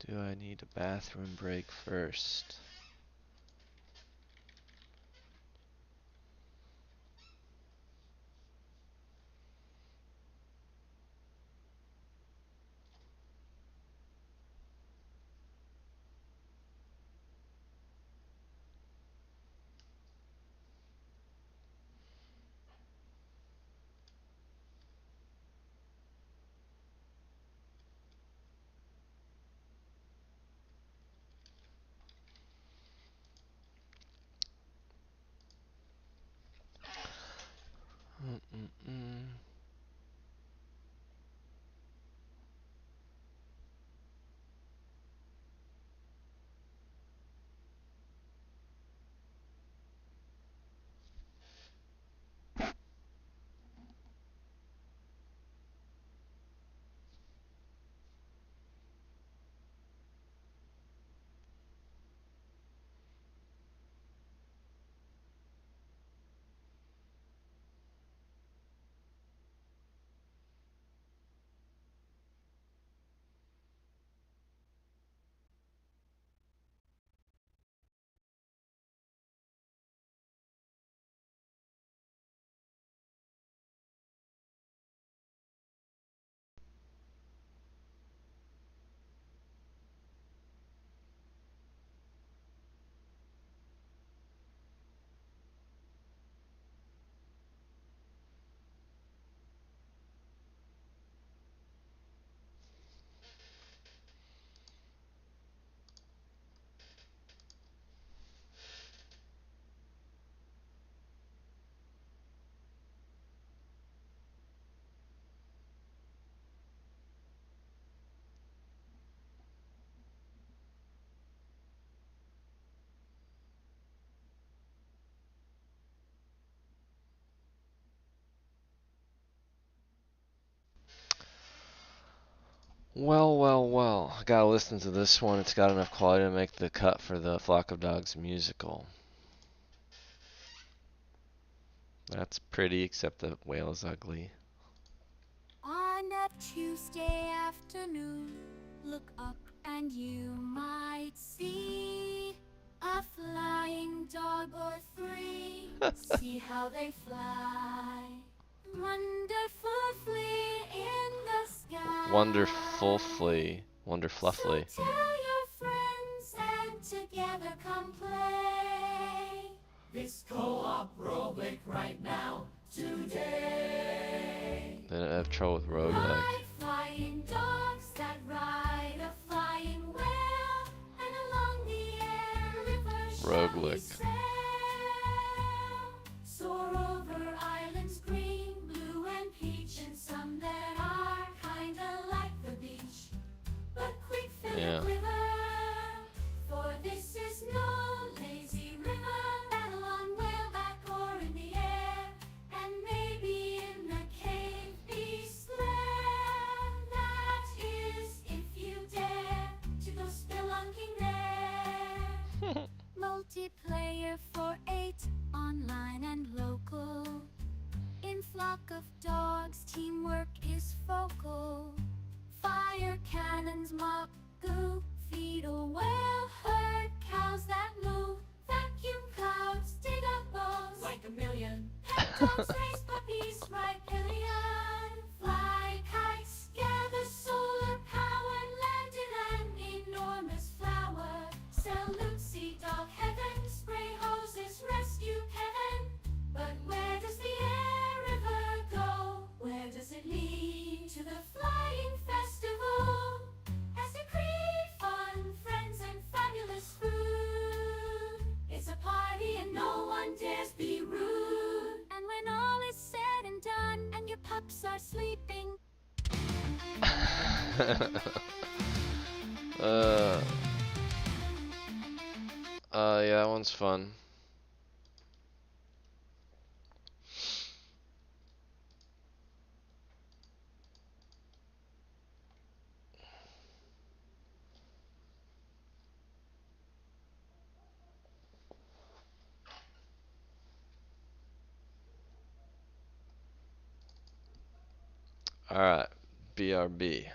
Do I need a bathroom break first? Mm-mm-mm. Well, well, well. I gotta listen to this one. It's got enough quality to make the cut for the Flock of Dogs musical. That's pretty, except the whale is ugly. On a Tuesday afternoon, look up and you might see a flying dog or three. See how they fly, wonderfully in the sky. Wonderfully. So Wonderfluffly. tell your friends and together come play this co-op roleplay right now, today. Then I have trouble with roguelike. Like flying dogs that ride a flying whale, and along the air rivers shall we Roguelick. sail. Soar over islands green, blue, and peach, and some that are kinda like the beach. But quick, Philip, Yeah. quiver, for this is no lazy river. Battle on whaleback or in the air, and maybe in the cave beast lair. That is, if you dare to go spelunking there. Multiplayer for 8, online and local. In Flock of Dogs, teamwork is focal. Fire cannons mop goo, feed a whale herd, cows that moo, vacuum clouds, dig up bones like a million. Pet dogs raise puppies, ride pillion, fly kites, gather solar power, land in an enormous flower. Sell Lucy dog heaven, spray hoses, rescue heaven. But where does the air river go? Where does it lead to the flying festival? Has decreed fun, friends, and fabulous food. It's a party and no one dares be rude. And when all is said and done, and your pups are sleeping. uh, yeah, that one's fun. Alright, BRB.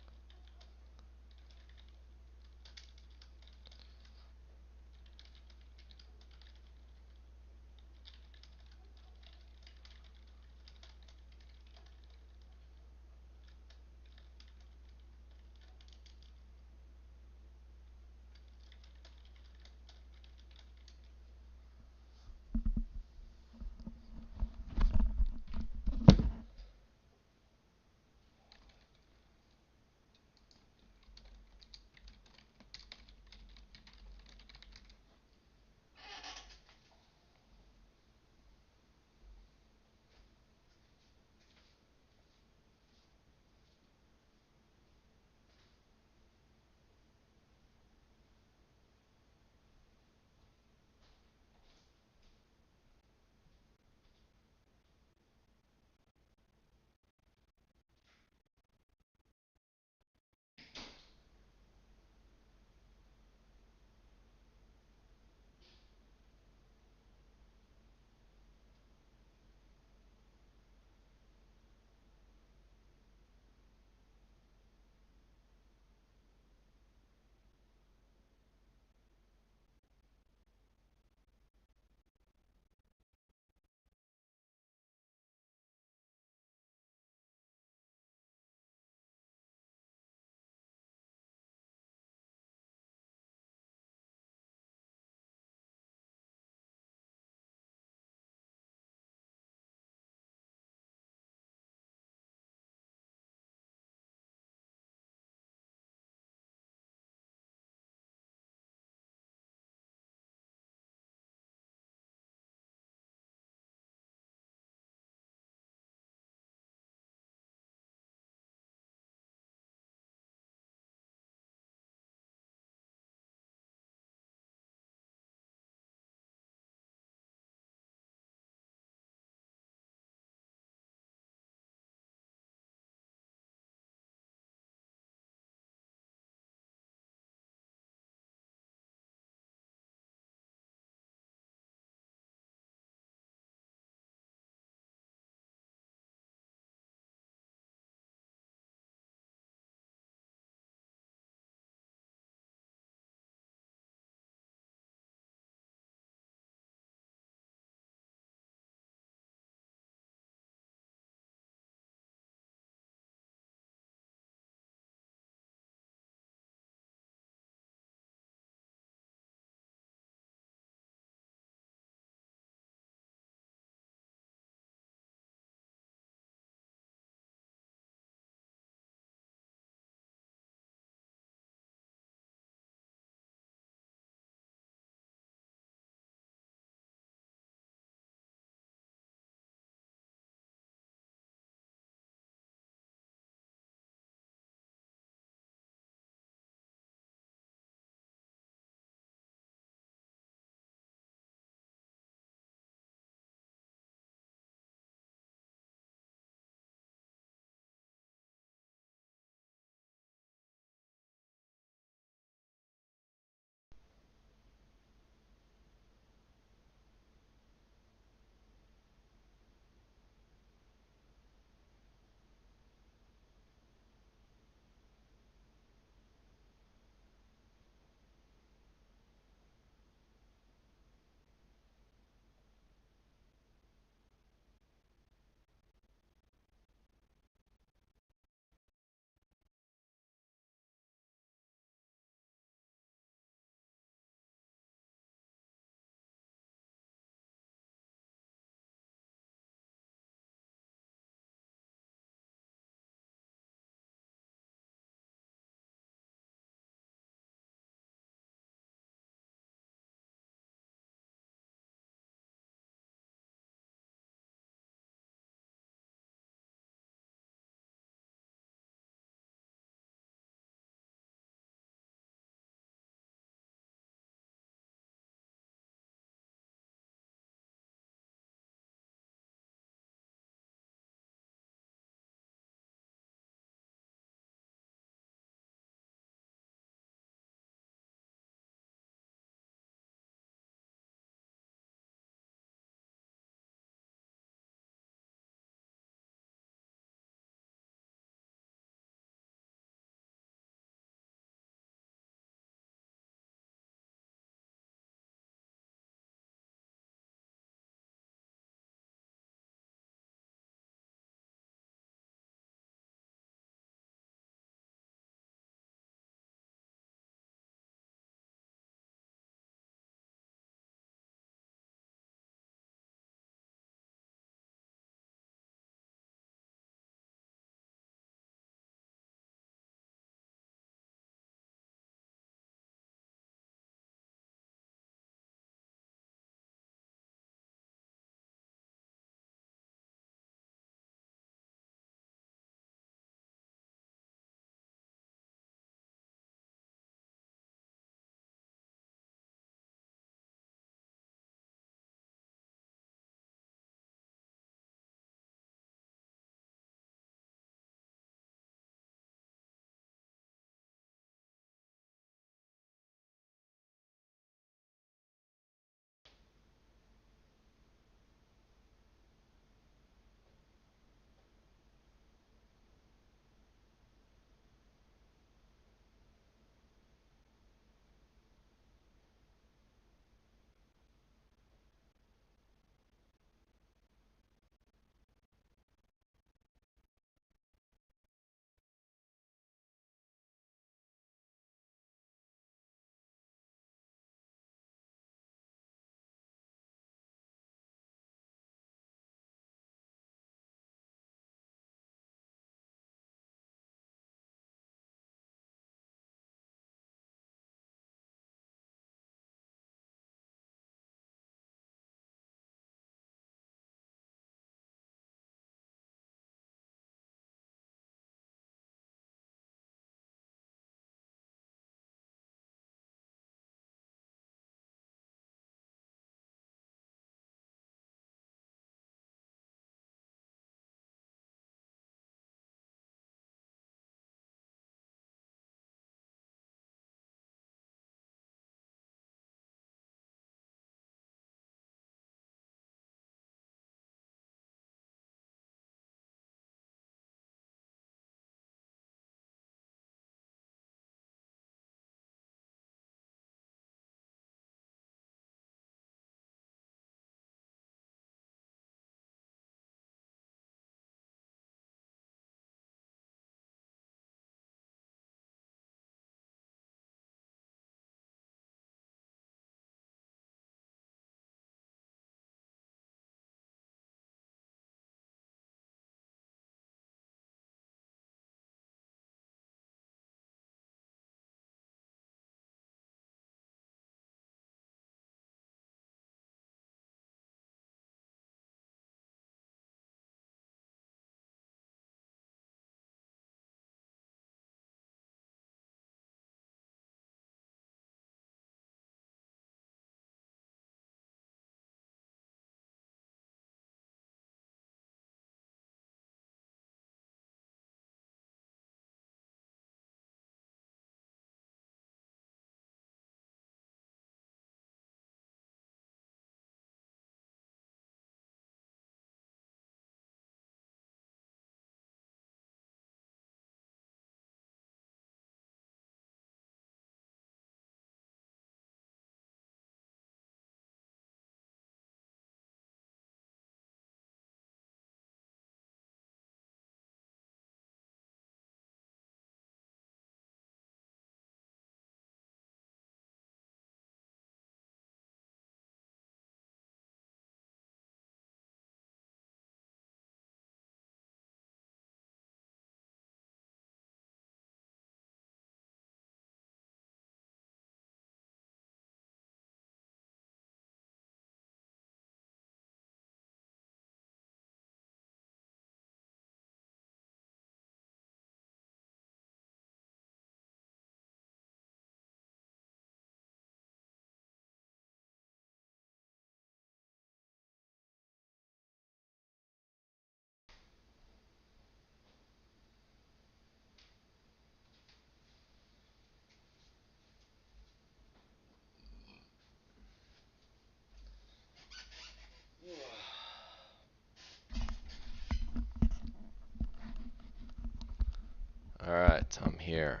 I'm here.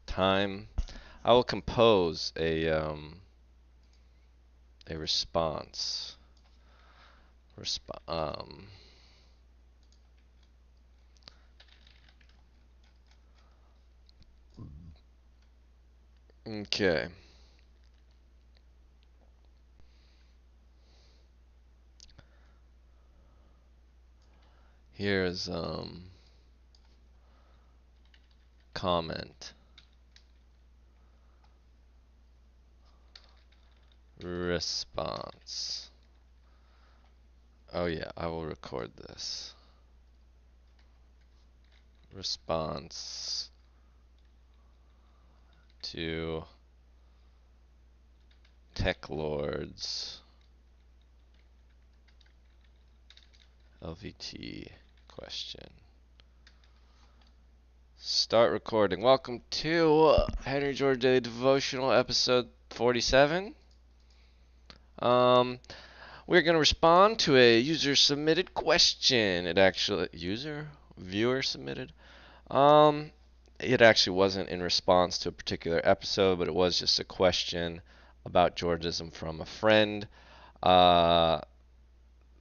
Time. I will compose a response. Okay. Here's comment. Response. Oh yeah, I will record this. Response to Tech Lords LVT question. Start recording. Welcome to Henry George Daily Devotional episode 47. We're going to respond to a user submitted question. Viewer submitted. It actually wasn't in response to a particular episode, but it was just a question about Georgism from a friend.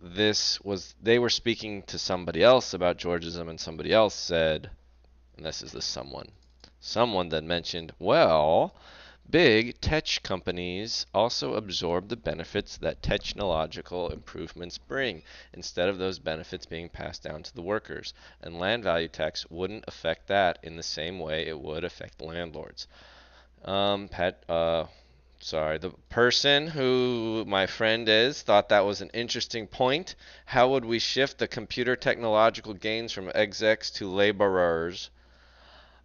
They were speaking to somebody else about Georgism, and somebody else said, and this is the someone that mentioned, well, big tech companies also absorb the benefits that technological improvements bring, instead of those benefits being passed down to the workers. And land value tax wouldn't affect that in the same way it would affect landlords. The person who my friend is thought that was an interesting point. How would we shift the computer technological gains from execs to laborers?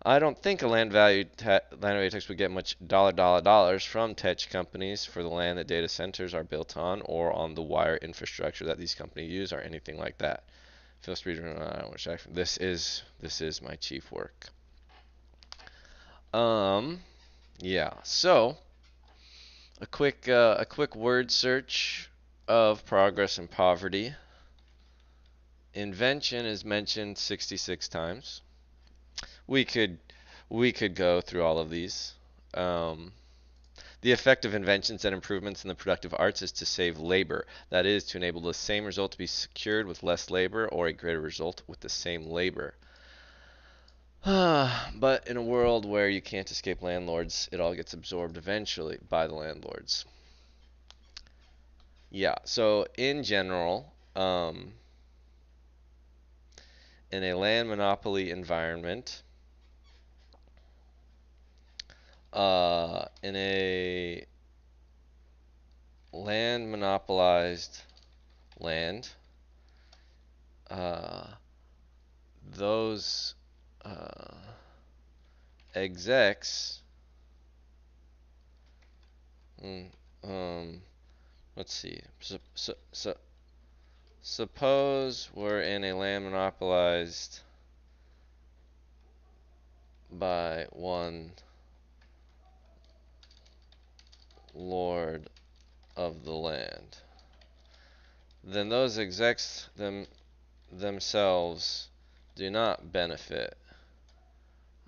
I don't think a land value tax would get much dollars from tech companies for the land that data centers are built on, or on the wire infrastructure that these companies use, or anything like that. Feel free to this is my chief work. Yeah. So a quick word search of progress and poverty. Invention is mentioned 66 times. We could go through all of these. The effect of inventions and improvements in the productive arts is to save labor. That is, to enable the same result to be secured with less labor, or a greater result with the same labor. But in a world where you can't escape landlords, it all gets absorbed eventually by the landlords. Yeah, so in general, in a land monopoly environment, in a land monopolized land, those execs, let's see, suppose we're in a land monopolized by one lord of the land. Then those execs themselves do not benefit,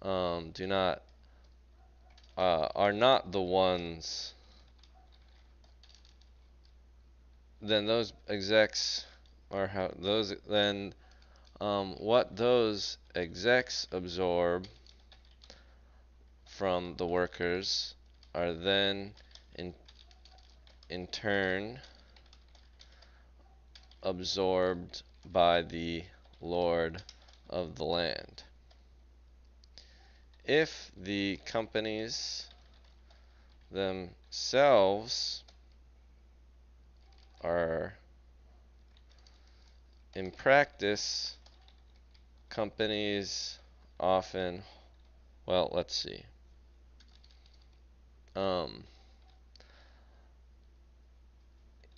are not the ones. Then those execs are what those execs absorb from the workers are then in turn absorbed by the lord of the land. If the companies themselves are, in practice, companies often, well, let's see.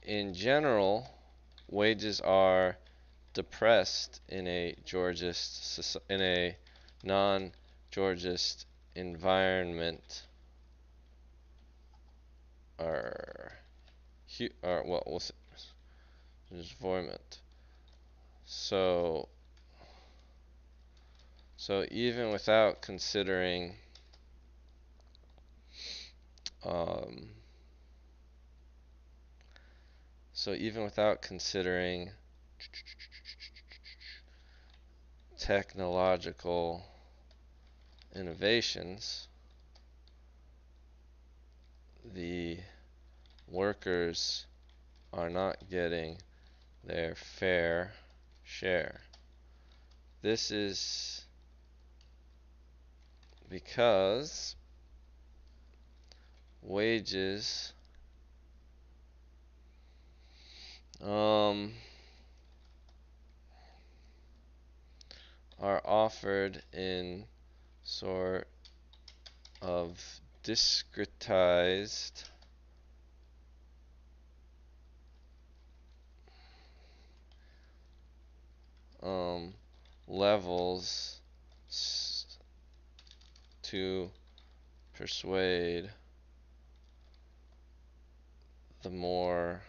In general, wages are depressed in a non-Georgist environment. Environment. So So even without considering um, technological innovations, the workers are not getting their fair share. This is because wages are offered in sort of discretized levels to persuade the more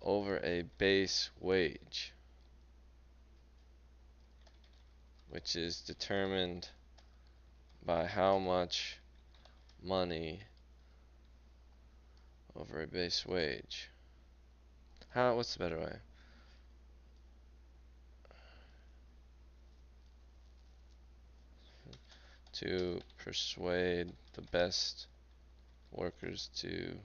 over a base wage, which is determined by how much money over a base wage. What's the better way? To persuade the best workers to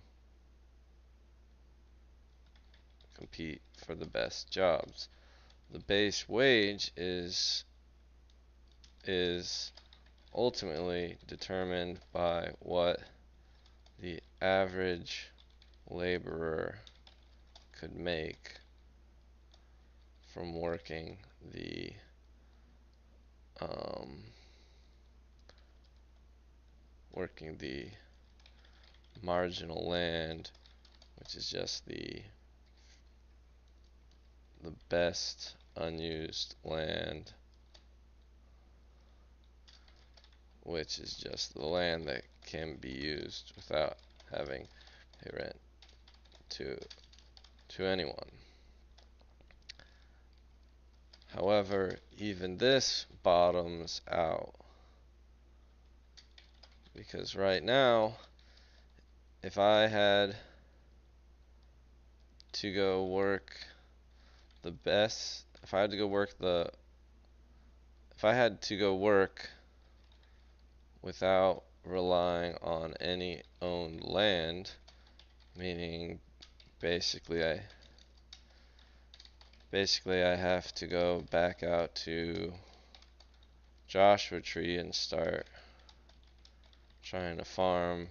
compete for the best jobs. The base wage is ultimately determined by what the average laborer could make from um, working the marginal land, which is just the best unused land, which is just the land that can be used without having a rent to anyone. However, even this bottoms out, because right now, if I had to go work the best, if I had to go work without relying on any owned land, meaning basically I have to go back out to Joshua Tree and start trying to farm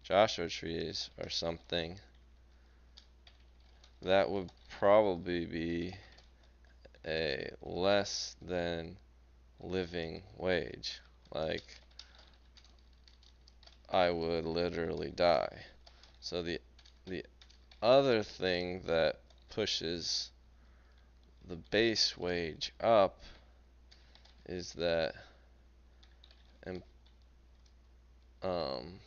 Joshua trees or something. That would probably be a less than living wage. Like, I would literally die. So the other thing that pushes the base wage up is that um,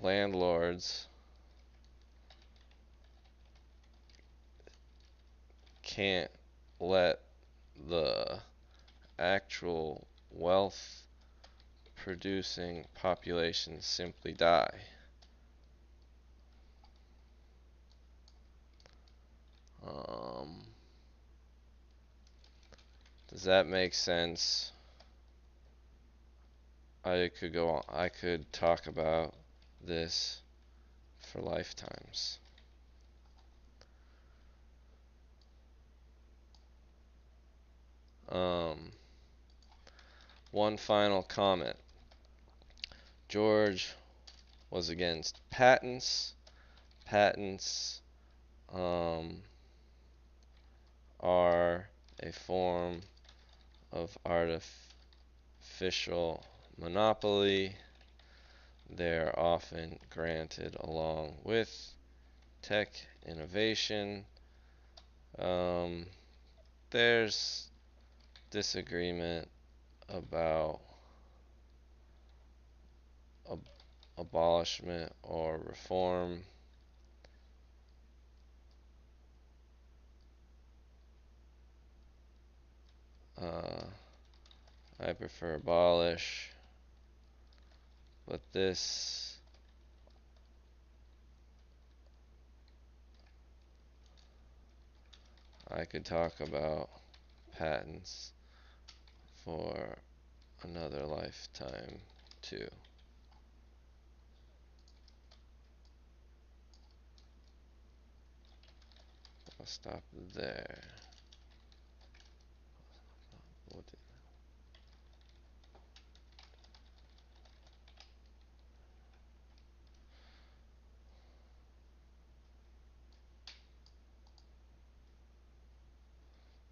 landlords can't let the actual wealth producing population simply die. Um, does that make sense? I could go on. I could talk about this for lifetimes. One final comment. George was against patents. Patents are a form of artificial monopoly. They're often granted along with tech innovation. There's disagreement about abolishment or reform. I prefer abolish, but this I could talk about patents for another lifetime too. I'll stop there.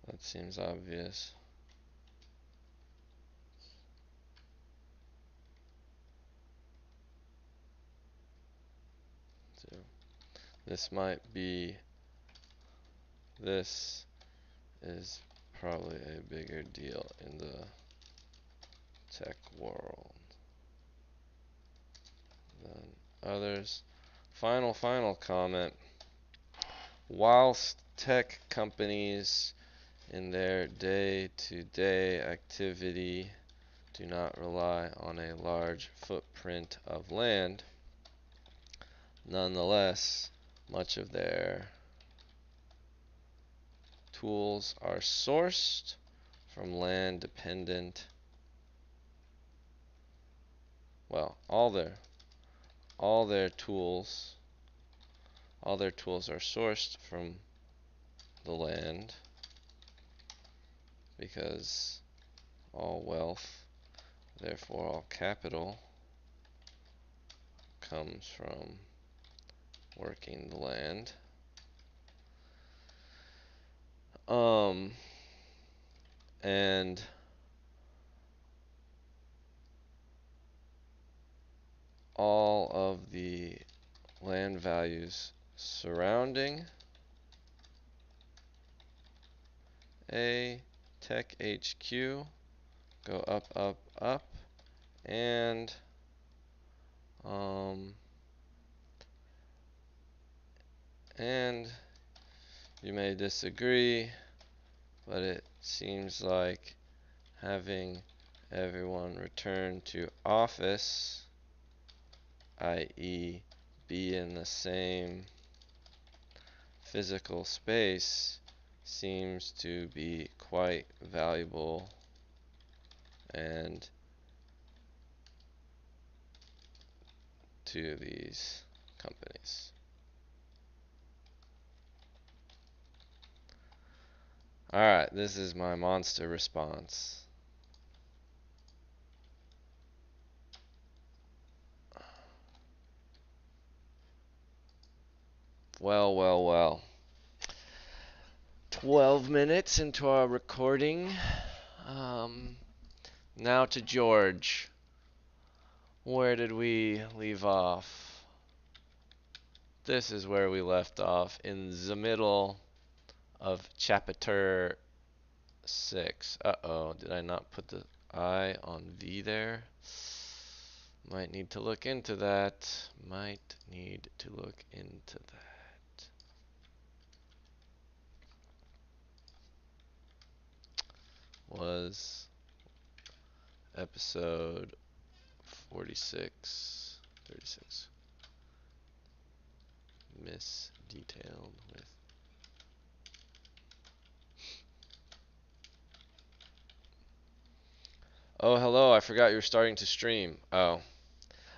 That seems obvious. So this might be, this is probably a bigger deal in the tech world than others. Final comment. Whilst tech companies in their day-to-day activity do not rely on a large footprint of land, nonetheless, much of their tools are sourced from land dependent. Well, all their tools are sourced from the land, because all wealth, therefore all capital, comes from working the land. And all of the land values surrounding a tech HQ go up, up, up, and and you may disagree, but it seems like having everyone return to office, i.e., be in the same physical space, seems to be quite valuable and to these companies. Alright, this is my monster response. Well. 12 minutes into our recording. Now to George. Where did we leave off? This is where we left off, in the middle of chapter 6. Uh-oh, did I not put the I on V there? Might need to look into that. Was episode 46, 36. Misdetailed with. Oh, hello, I forgot you were starting to stream. Oh,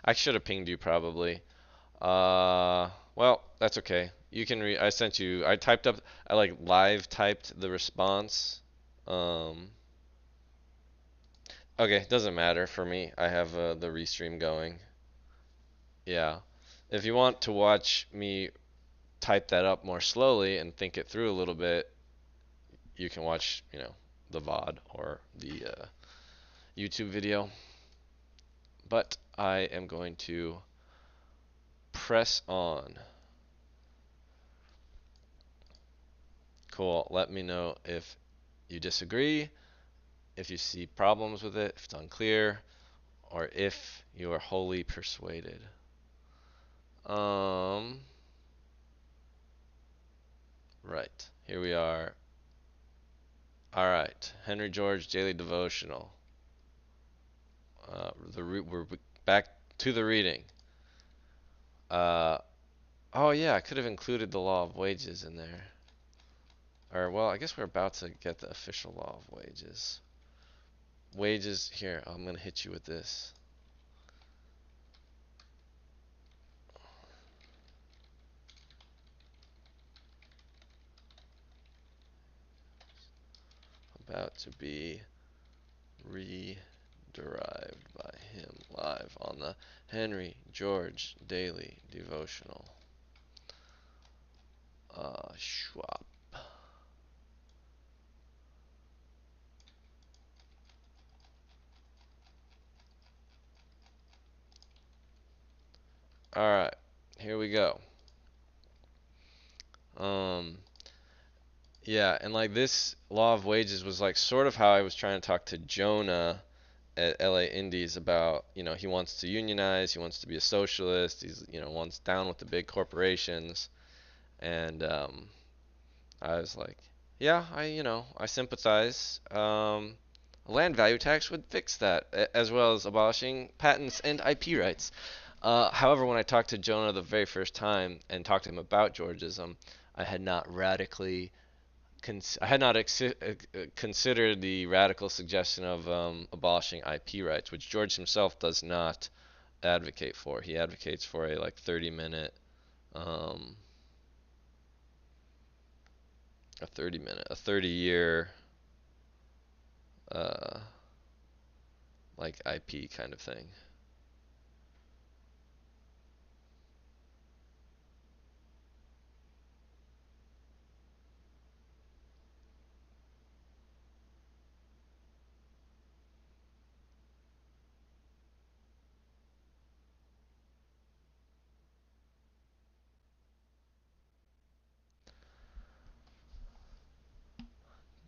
I should have pinged you probably. Well, that's okay. You can I sent you, I like live typed the response. Okay, doesn't matter for me. I have the restream going. Yeah. If you want to watch me type that up more slowly and think it through a little bit, you can watch, the VOD or the YouTube video. But I am going to press on. Cool. Let me know if you disagree, if you see problems with it, if it's unclear, or if you are wholly persuaded. Um, right. Here we are. All right. Henry George Daily Devotional. We're back to the reading. Uh, oh yeah, I could have included the law of wages in there. Or well, I guess we're about to get the official law of wages. Wages here. I'm gonna hit you with this. About to be re-derived by him live on the Henry George Daily Devotional. Schwab. All right, here we go. Um, yeah, and like this law of wages was like sort of how I was trying to talk to Jonah at LA Indies about, he wants to unionize, he wants to be a socialist, he's, wants down with the big corporations, and I was like, yeah, I sympathize. A land value tax would fix that, as well as abolishing patents and IP rights. However, when I talked to Jonah the very first time and talked to him about Georgism, I had not radically I had not considered the radical suggestion of abolishing IP rights, which George himself does not advocate for. He advocates for a like 30-minute, um, a 30-year, uh, like IP kind of thing.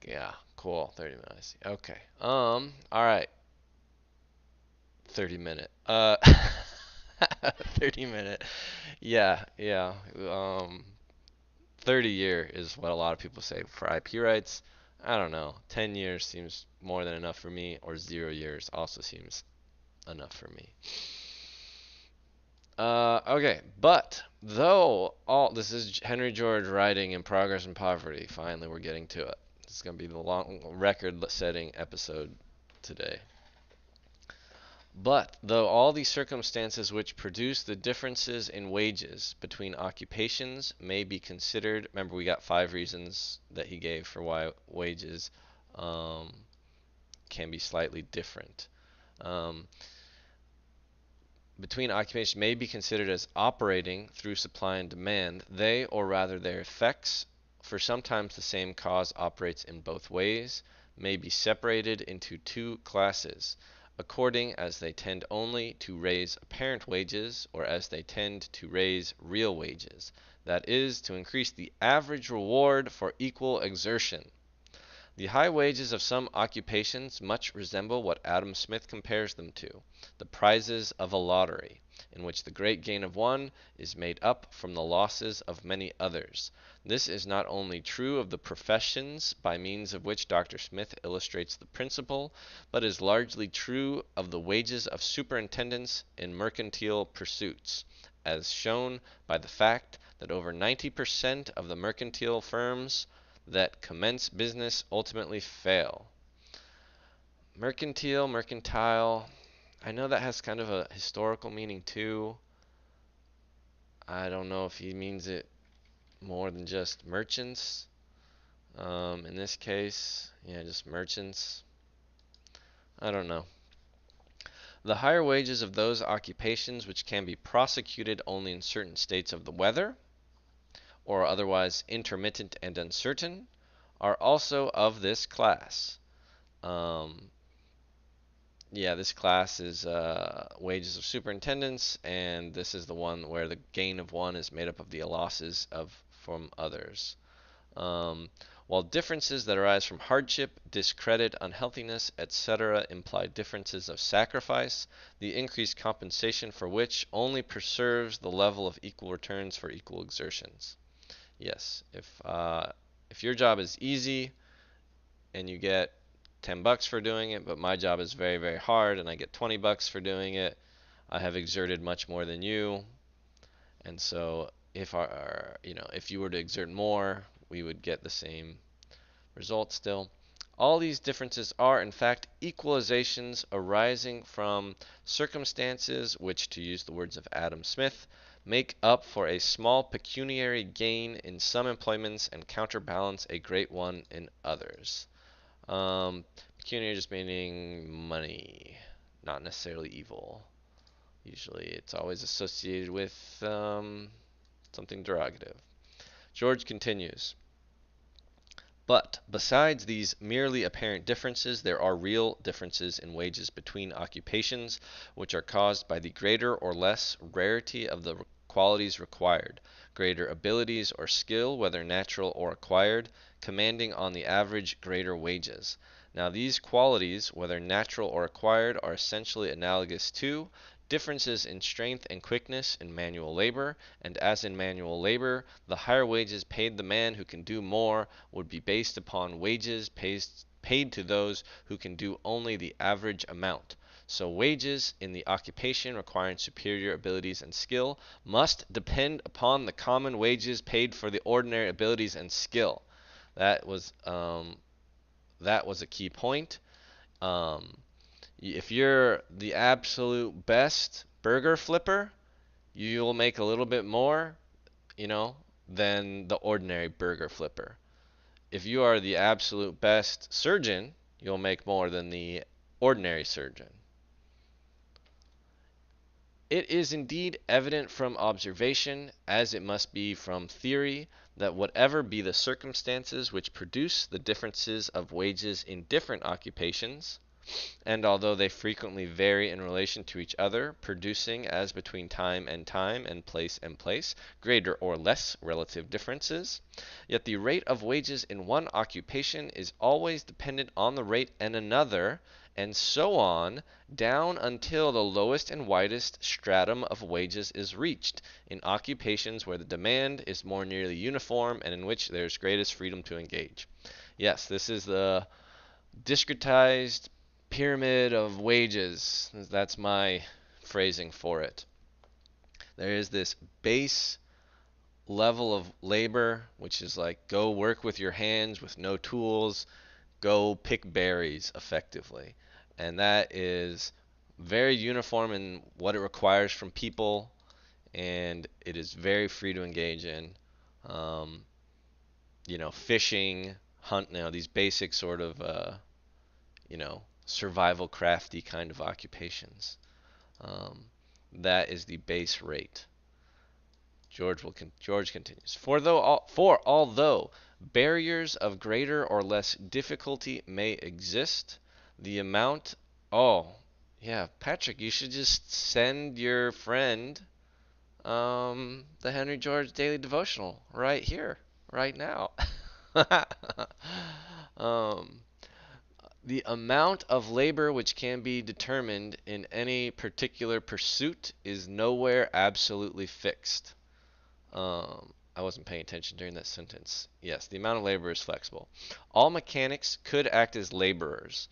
Yeah, cool. 30 minutes. Okay. All right. 30 minute. 30 minute. Yeah, yeah. 30 year is what a lot of people say for IP rights. I don't know. 10 years seems more than enough for me, or 0 years also seems enough for me. Okay, but though all this is Henry George writing in Progress and Poverty. Finally, we're getting to it. This is gonna be the long record-setting episode today. But though all the circumstances which produce the differences in wages between occupations may be considered, remember we got 5 reasons that he gave for why wages um, can be slightly different. Um, between occupations may be considered as operating through supply and demand. They, or rather their effects, for sometimes the same cause operates in both ways, may be separated into two classes, according as they tend only to raise apparent wages, or as they tend to raise real wages, that is, to increase the average reward for equal exertion. The high wages of some occupations much resemble what Adam Smith compares them to, the prizes of a lottery, in which the great gain of one is made up from the losses of many others. This is not only true of the professions by means of which Dr. Smith illustrates the principle, but is largely true of the wages of superintendents in mercantile pursuits, as shown by the fact that over 90% of the mercantile firms that commence business ultimately fail. Mercantile, I know that has kind of a historical meaning too. I don't know if he means it more than just merchants. In this case, yeah, just merchants. I don't know. The higher wages of those occupations which can be prosecuted only in certain states of the weather, or otherwise intermittent and uncertain, are also of this class. Um, Yeah, this class is wages of superintendents, and this is the one where the gain of one is made up of the losses of from others. Um, while differences that arise from hardship, discredit, unhealthiness, etc. imply differences of sacrifice, the increased compensation for which only preserves the level of equal returns for equal exertions. Yes, if your job is easy and you get $10 for doing it, but my job is very, very hard and I get $20 for doing it, I have exerted much more than you, and so if you were to exert more, we would get the same result still. All these differences are, in fact, equalizations arising from circumstances which, to use the words of Adam Smith, make up for a small pecuniary gain in some employments and counterbalance a great one in others. Pecuniary just meaning money, not necessarily evil. Usually it's always associated with something derogative. George continues. But besides these merely apparent differences, there are real differences in wages between occupations, which are caused by the greater or less rarity of the qualities required, greater abilities or skill, whether natural or acquired, commanding on the average greater wages. Now these qualities, whether natural or acquired, are essentially analogous to differences in strength and quickness in manual labor, and as in manual labor, the higher wages paid the man who can do more would be based upon wages paid to those who can do only the average amount. So wages in the occupation requiring superior abilities and skill must depend upon the common wages paid for the ordinary abilities and skill. That was a key point. Um, if you're the absolute best burger flipper, you'll make a little bit more, than the ordinary burger flipper. If you are the absolute best surgeon, you'll make more than the ordinary surgeon. It is indeed evident from observation, as it must be from theory, that whatever be the circumstances which produce the differences of wages in different occupations, and although they frequently vary in relation to each other, producing, as between time and place, greater or less relative differences, yet the rate of wages in one occupation is always dependent on the rate in another, and so on, down until the lowest and widest stratum of wages is reached, in occupations where the demand is more nearly uniform and in which there is greatest freedom to engage. Yes, this is the discretized pyramid of wages. That's my phrasing for it. There is this base level of labor, which is like go work with your hands with no tools, go pick berries effectively. And that is very uniform in what it requires from people, and it is very free to engage in. Um, Fishing, hunt, these basic sort of survival crafty kind of occupations. Um, that is the base rate. George continues. For although barriers of greater or less difficulty may exist, the amount. Oh, yeah, Patrick, you should just send your friend the Henry George Daily Devotional right here, right now. um, The amount of labor which can be determined in any particular pursuit is nowhere absolutely fixed. I wasn't paying attention during that sentence. Yes, the amount of labor is flexible. All mechanics could act as laborers.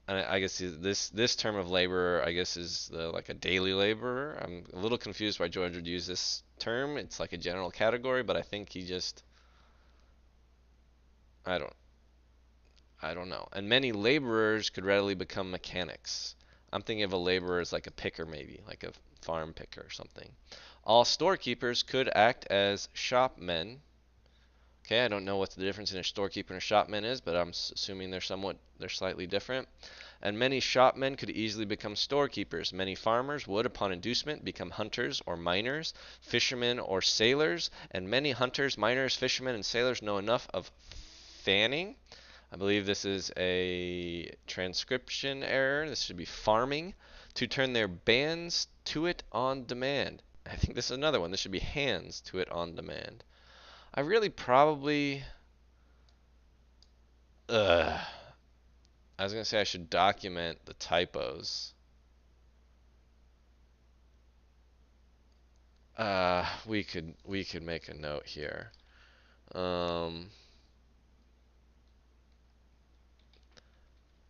And I guess this term of laborer, I guess, is like a daily laborer. I'm a little confused why George would use this term. It's like a general category, but I think he just, I don't I don't know. And many laborers could readily become mechanics. I'm thinking of a laborer as like a picker, maybe, like a farm picker or something. All storekeepers could act as shopmen. Okay, I don't know what the difference in a storekeeper and a shopman is, but I'm assuming they're slightly different. And many shopmen could easily become storekeepers. Many farmers would, upon inducement, become hunters or miners, fishermen or sailors, and many hunters, miners, fishermen, and sailors know enough of fanning. I believe this is a transcription error. This should be farming to turn their bands to it on demand. I think this is another one. This should be hands to it on demand. I really probably Ugh. I was gonna say I should document the typos. We could make a note here. Um,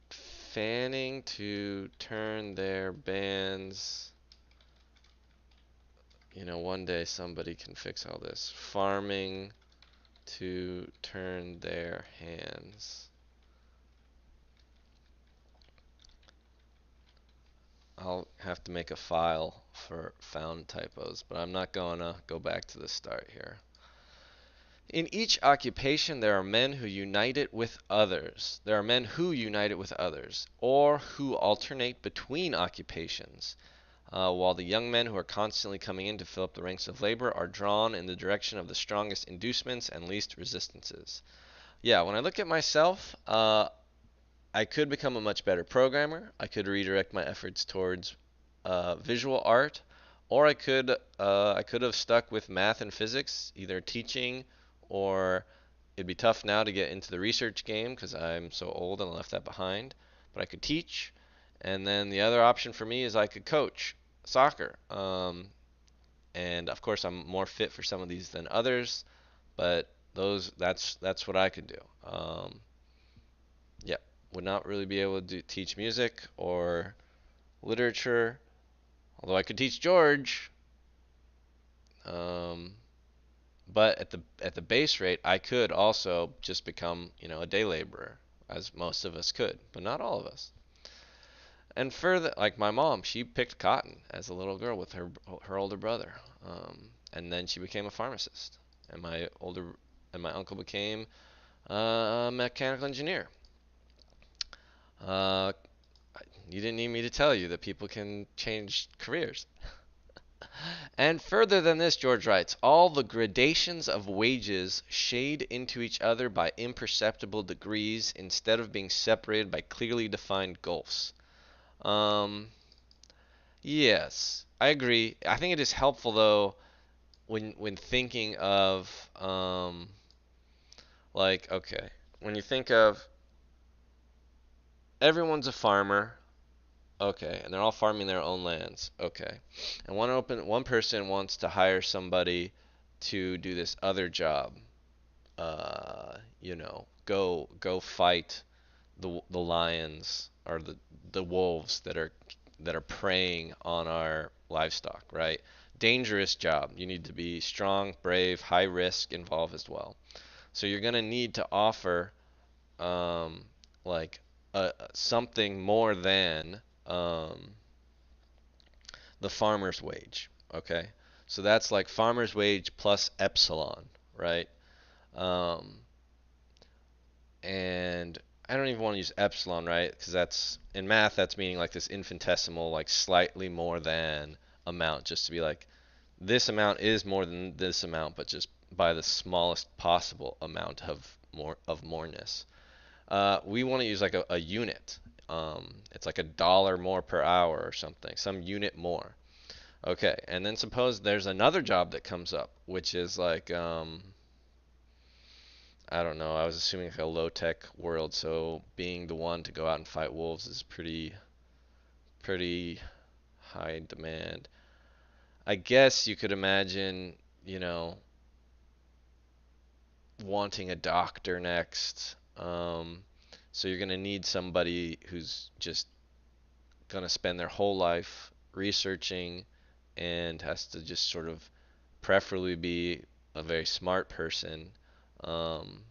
Fanning to turn their bands. One day somebody can fix all this. Farming to turn their hands. I'll have to make a file for found typos, but I'm not gonna go back to the start here. In each occupation, there are men who unite it with others. There are men who unite it with others, or who alternate between occupations, while the young men who are constantly coming in to fill up the ranks of labor are drawn in the direction of the strongest inducements and least resistances. Yeah, when I look at myself, I could become a much better programmer. I could redirect my efforts towards visual art, or I could have stuck with math and physics, either teaching, or it'd be tough now to get into the research game because I'm so old and I left that behind. But I could teach, and then the other option for me is I could coach soccer. And of course I'm more fit for some of these than others, but that's what I could do. Yeah, would not really be able to teach music or literature, although I could teach George. Um, but at the base rate, I could also just become, a day laborer, as most of us could, but not all of us. And further, like my mom, she picked cotton as a little girl with her older brother, and then she became a pharmacist. And my uncle became a mechanical engineer. Uh, you didn't need me to tell you that people can change careers. And further than this, George writes, all the gradations of wages shade into each other by imperceptible degrees instead of being separated by clearly defined gulfs. Um, yes, I agree. I think it is helpful though when thinking of like okay, when you think of everyone's a farmer, okay, and they're all farming their own lands. Okay. And one person wants to hire somebody to do this other job. Go fight the lions or the wolves that are preying on our livestock, right? Dangerous job. You need to be strong, brave, high risk involved as well. So you're going to need to offer um like something more than um the farmer's wage. Okay, so that's like farmer's wage plus epsilon, right? Um, and I don't even want to use epsilon, right? Because that's in math, that's meaning like this infinitesimal, like slightly more than amount, just to be like this amount is more than this amount, but just by the smallest possible amount of moreness. We want to use like a unit. It's like $1 more per hour or something, some unit more. Okay, and then suppose there's another job that comes up, which is like, I don't know, I was assuming like a low tech world, so being the one to go out and fight wolves is pretty high demand. I guess you could imagine, you know, wanting a doctor next. So you're gonna need somebody who's just gonna spend their whole life researching and has to just sort of preferably be a very smart person. Um,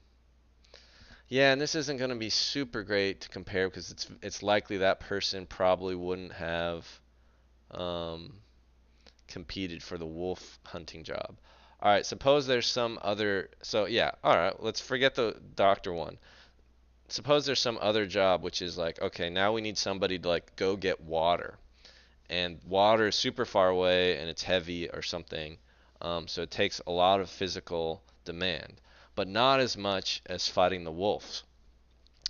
yeah, and this isn't going to be super great to compare because it's likely that person probably wouldn't have um, competed for the wolf hunting job. All right, suppose there's some other. So yeah, all right, let's forget the doctor one. Suppose there's some other job which is like, okay, now we need somebody to like go get water, and water is super far away and it's heavy or something. So it takes a lot of physical demand, but not as much as fighting the wolves.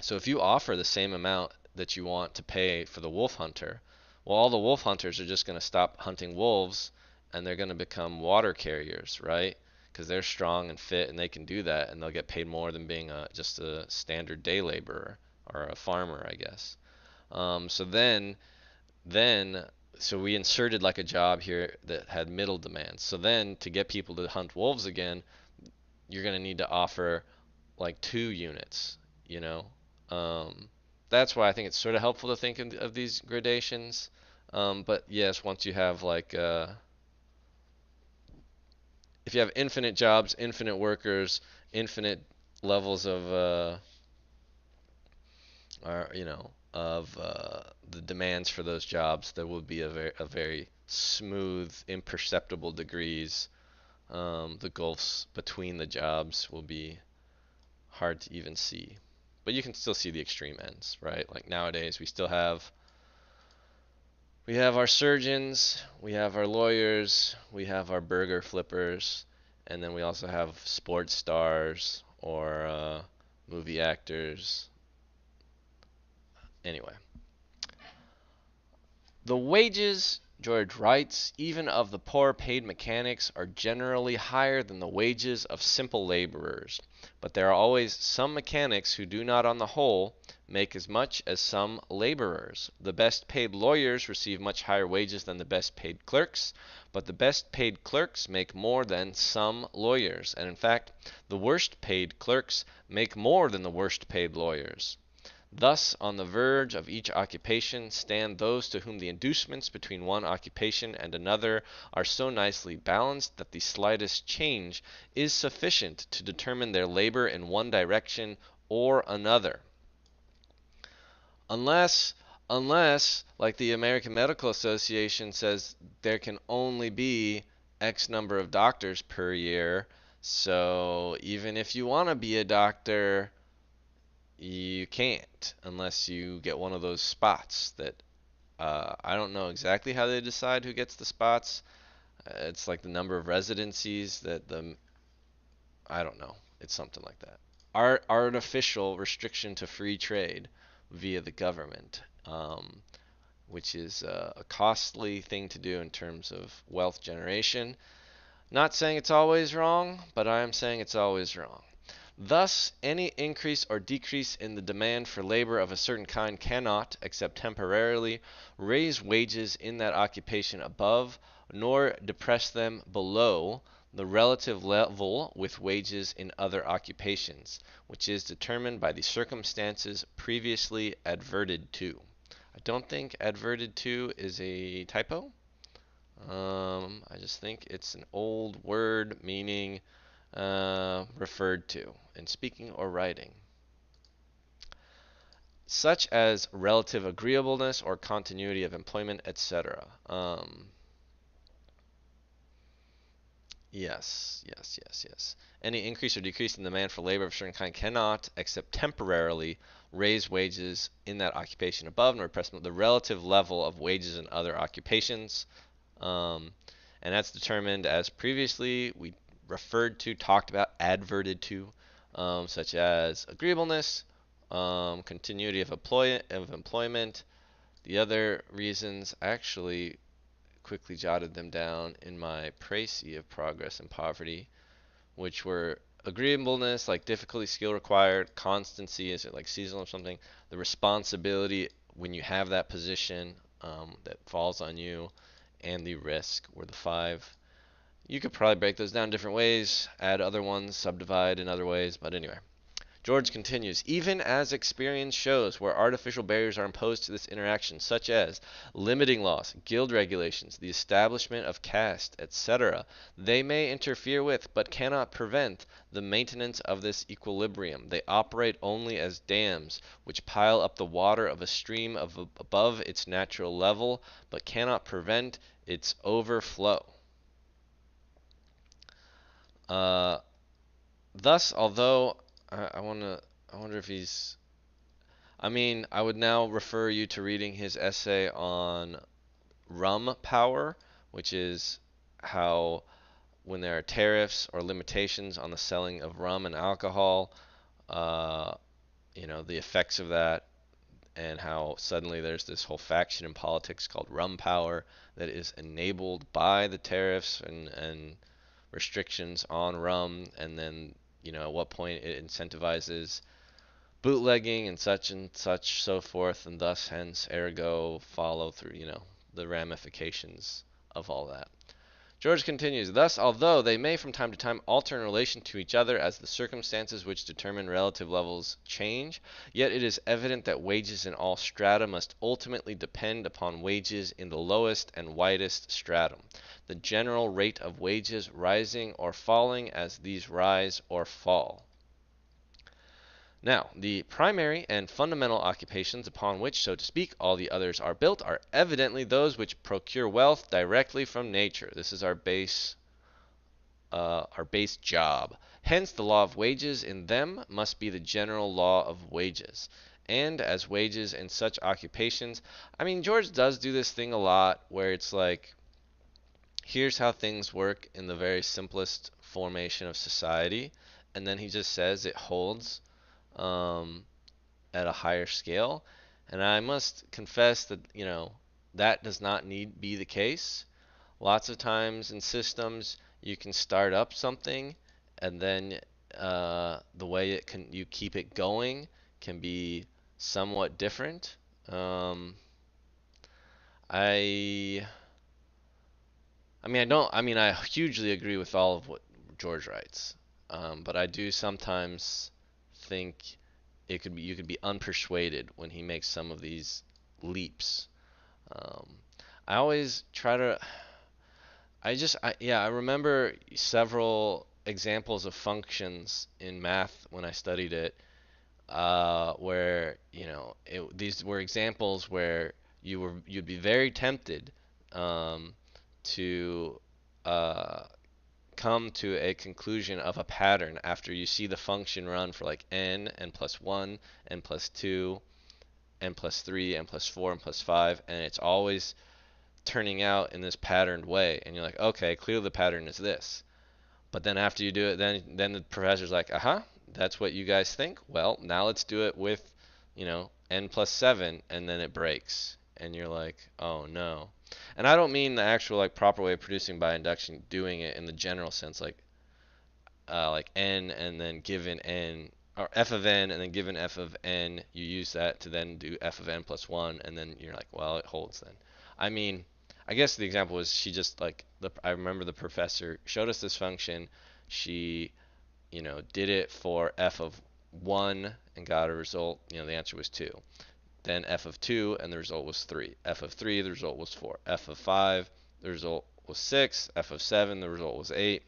So if you offer the same amount that you want to pay for the wolf hunter, well, all the wolf hunters are just going to stop hunting wolves and they're going to become water carriers, right? because they're strong and fit and they can do that, and they'll get paid more than being just a standard day laborer or a farmer, I guess. So then so we inserted like a job here that had middle demands. So then to get people to hunt wolves again, you're going to need to offer like 2 units, you know. Um, that's why I think it's sort of helpful to think of these gradations. But yes, once you have like if you have infinite jobs, infinite workers, infinite levels of or of the demands for those jobs, there will be a very smooth, imperceptible degrees. The gulfs between the jobs will be hard to even see, but you can still see the extreme ends, right? Like nowadays, we have our surgeons, we have our lawyers, we have our burger flippers, and then we also have sports stars or movie actors. Anyway, the wages, George writes, even of the poor paid mechanics are generally higher than the wages of simple laborers, but there are always some mechanics who do not on the whole make as much as some laborers. The best paid lawyers receive much higher wages than the best paid clerks, but the best paid clerks make more than some lawyers, and in fact, the worst paid clerks make more than the worst paid lawyers. Thus, on the verge of each occupation stand those to whom the inducements between one occupation and another are so nicely balanced that the slightest change is sufficient to determine their labor in one direction or another. Unless, unless, like the American Medical Association says, there can only be X number of doctors per year. So even if you want to be a doctor, you can't unless you get one of those spots that I don't know exactly how they decide who gets the spots. It's like the number of residencies that the I don't know. It's something like that. Artificial restriction to free trade via the government, which is a costly thing to do in terms of wealth generation. Not saying it's always wrong, but I am saying it's always wrong. Thus, any increase or decrease in the demand for labor of a certain kind cannot, except temporarily, raise wages in that occupation above, nor depress them below the relative level with wages in other occupations, which is determined by the circumstances previously adverted to. I don't think adverted to is a typo. I just think it's an old word meaning referred to in speaking or writing, such as relative agreeableness or continuity of employment, etc. Yes. Any increase or decrease in demand for labor of a certain kind cannot, except temporarily, raise wages in that occupation above nor depress the relative level of wages in other occupations. Um, and that's determined as previously we referred to, talked about, adverted to, such as agreeableness, continuity of employment. The other reasons, I actually quickly jotted them down in my précis of progress and poverty, which were agreeableness, like difficulty, skill required, constancy, is it like seasonal or something, the responsibility when you have that position that falls on you, and the risk were the five. You could probably break those down different ways, add other ones, subdivide in other ways, but anyway. George continues, even as experience shows where artificial barriers are imposed to this interaction, such as limiting laws, guild regulations, the establishment of caste, etc., they may interfere with, but cannot prevent, the maintenance of this equilibrium. They operate only as dams, which pile up the water of a stream above its natural level, but cannot prevent its overflow. Uh, Thus, although I wonder if he's. I mean, I would now refer you to reading his essay on rum power, which is how when there are tariffs or limitations on the selling of rum and alcohol, uh, the effects of that, and how suddenly there's this whole faction in politics called rum power that is enabled by the tariffs and restrictions on rum, and then at what point it incentivizes bootlegging and such so forth, and thus hence ergo follow through the ramifications of all that. George continues, thus, although they may from time to time alter in relation to each other as the circumstances which determine relative levels change, yet it is evident that wages in all strata must ultimately depend upon wages in the lowest and widest stratum, the general rate of wages rising or falling as these rise or fall. Now, the primary and fundamental occupations upon which, so to speak, all the others are built are evidently those which procure wealth directly from nature. This is our base job. Hence, the law of wages in them must be the general law of wages. And as wages in such occupations, George does do this thing a lot where it's like, here's how things work in the very simplest formation of society, and then he just says it holds at a higher scale. And I must confess that, that does not need be the case. Lots of times in systems, you can start up something, and then the way you keep it going can be somewhat different. I I hugely agree with all of what George writes, but I do sometimes think you could be unpersuaded when he makes some of these leaps. Um, I always try to. I remember several examples of functions in math when I studied it, where these were examples where you'd be very tempted to come to a conclusion of a pattern after you see the function run for like n plus 1, n plus 2, n plus 3, n plus 4, n plus 5, and it's always turning out in this patterned way, and you're like, okay, clearly the pattern is this. But then after you do it, then the professor's like, that's what you guys think? Well, now let's do it with, n plus 7, and then it breaks. And you're like, oh no. And I don't mean the actual like proper way of producing by induction, doing it in the general sense, like n and then given n, or f of n and then given f of n, you use that to then do f of n plus 1, and then you're like, well, it holds then. I guess the example was she just like, I remember the professor showed us this function. She, did it for f of 1 and got a result. The answer was 2. Then f of 2 and the result was 3. F of 3, the result was 4. F of 5, the result was 6. F of 7, the result was 8.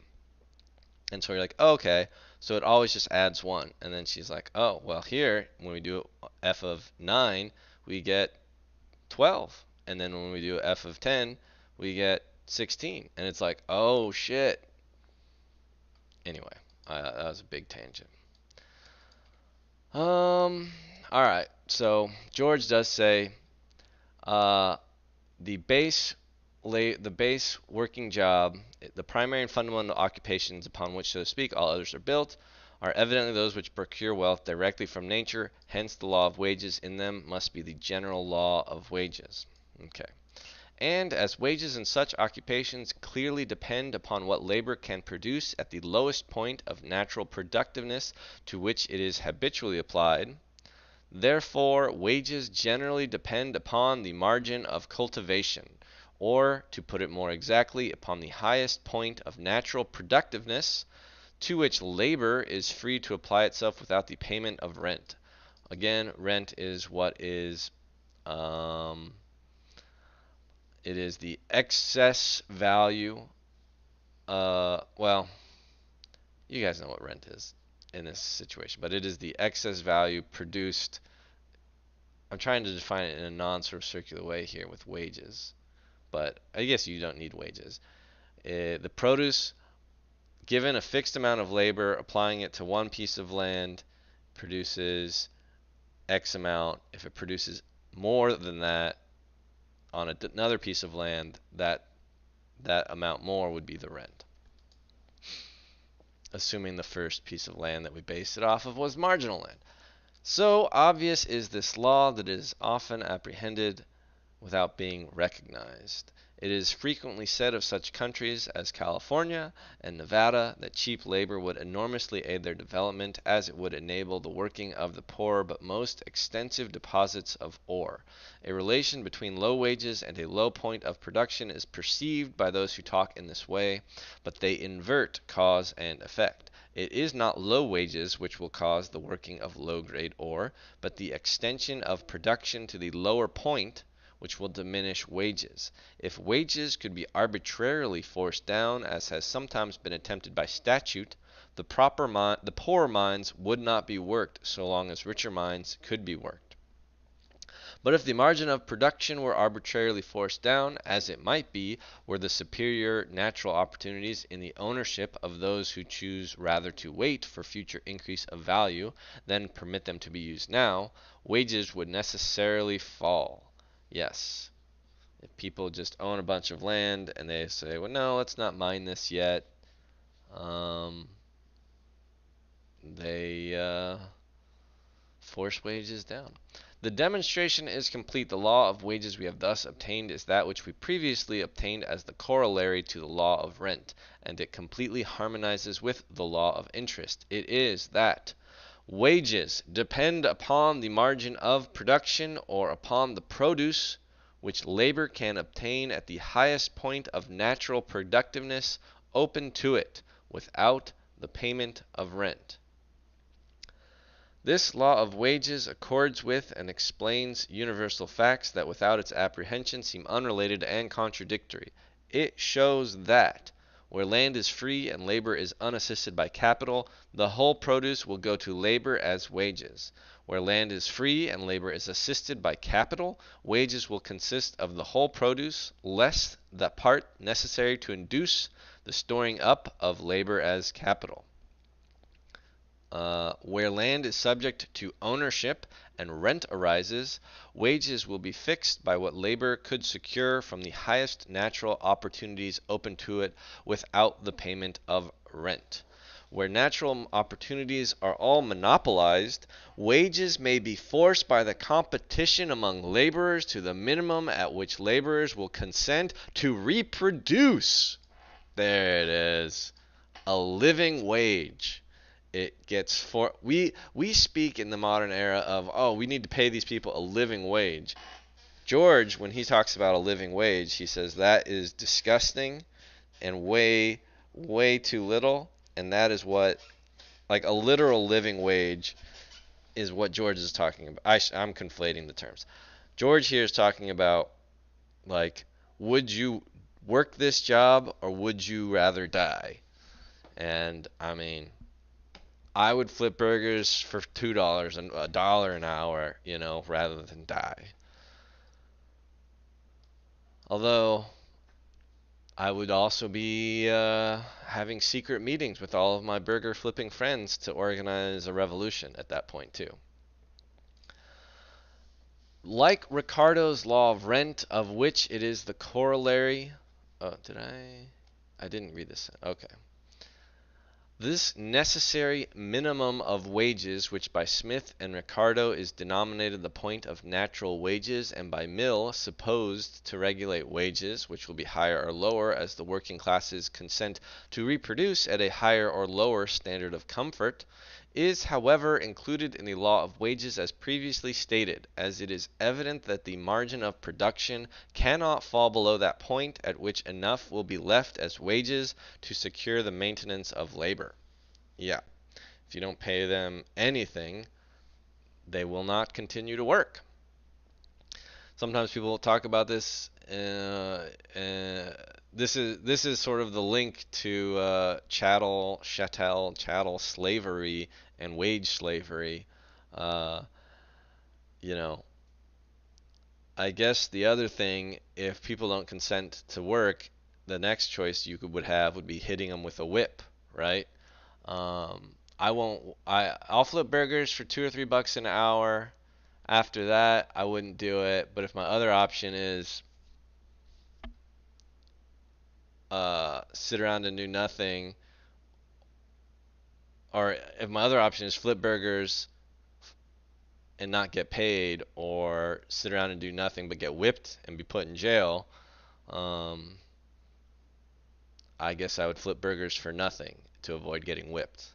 And so you're like, oh, okay, so it always just adds 1. And then she's like, oh, well, here, when we do f of 9, we get 12. And then when we do f of 10, we get 16. And it's like, oh, shit. Anyway, that was a big tangent. All right. So George does say the base working job, the primary and fundamental occupations upon which, so to speak, all others are built, are evidently those which procure wealth directly from nature. Hence, the law of wages in them must be the general law of wages. Okay. And as wages in such occupations clearly depend upon what labor can produce at the lowest point of natural productiveness to which it is habitually applied, therefore wages generally depend upon the margin of cultivation, or, to put it more exactly, upon the highest point of natural productiveness to which labor is free to apply itself without the payment of rent. Again, rent is what is it is the excess value. Well, you guys know what rent is in this situation, but it is the excess value produced. I'm trying to define it in a non-sort of circular way here with wages, but I guess you don't need wages. The produce, given a fixed amount of labor, applying it to one piece of land, produces X amount. If it produces more than that on another piece of land, that amount more would be the rent. Assuming the first piece of land that we based it off of was marginal land. So obvious is this law that it is often apprehended without being recognized. It is frequently said of such countries as California and Nevada that cheap labor would enormously aid their development, as it would enable the working of the poorer but most extensive deposits of ore. A relation between low wages and a low point of production is perceived by those who talk in this way, but they invert cause and effect. It is not low wages which will cause the working of low-grade ore, but the extension of production to the lower point which will diminish wages. If wages could be arbitrarily forced down, as has sometimes been attempted by statute, the poorer mines would not be worked so long as richer mines could be worked. But if the margin of production were arbitrarily forced down, as it might be, were the superior natural opportunities in the ownership of those who choose rather to wait for future increase of value than permit them to be used now, wages would necessarily fall. Yes. If people just own a bunch of land and they say, well, no, let's not mine this yet, they force wages down. The demonstration is complete. The law of wages we have thus obtained is that which we previously obtained as the corollary to the law of rent, and it completely harmonizes with the law of interest. It is that wages depend upon the margin of production, or upon the produce which labor can obtain at the highest point of natural productiveness open to it, without the payment of rent. This law of wages accords with and explains universal facts that without its apprehension seem unrelated and contradictory. It shows that where land is free and labor is unassisted by capital, the whole produce will go to labor as wages. Where land is free and labor is assisted by capital, wages will consist of the whole produce, less the part necessary to induce the storing up of labor as capital. Where land is subject to ownership and rent arises, wages will be fixed by what labor could secure from the highest natural opportunities open to it without the payment of rent. Where natural opportunities are all monopolized, wages may be forced by the competition among laborers to the minimum at which laborers will consent to reproduce. There it is. A living wage. It gets we speak in the modern era of, oh, we need to pay these people a living wage. George, when he talks about a living wage, he says that is disgusting and way too little, and that is what, like, a literal living wage is what George is talking about. I'm conflating the terms. George here is talking about, like, would you work this job or would you rather die? And I mean, I would flip burgers for $2 and $1 an hour, rather than die. Although I would also be having secret meetings with all of my burger flipping friends to organize a revolution at that point too. Like Ricardo's law of rent, of which it is the corollary. Oh, I didn't read this. Okay. This necessary minimum of wages, which by Smith and Ricardo is denominated the point of natural wages, and by Mill supposed to regulate wages, which will be higher or lower as the working classes consent to reproduce at a higher or lower standard of comfort, is, however, included in the law of wages as previously stated, as it is evident that the margin of production cannot fall below that point at which enough will be left as wages to secure the maintenance of labor. Yeah, if you don't pay them anything, they will not continue to work. Sometimes people talk about this. This is sort of the link to chattel slavery and wage slavery. I guess the other thing, if people don't consent to work, the next choice you would have would be hitting them with a whip, right? I'll flip burgers for $2 or $3 an hour. After that, I wouldn't do it. But if my other option is sit around and do nothing, or if my other option is flip burgers and not get paid, or sit around and do nothing but get whipped and be put in jail, Um, I guess I would flip burgers for nothing to avoid getting whipped.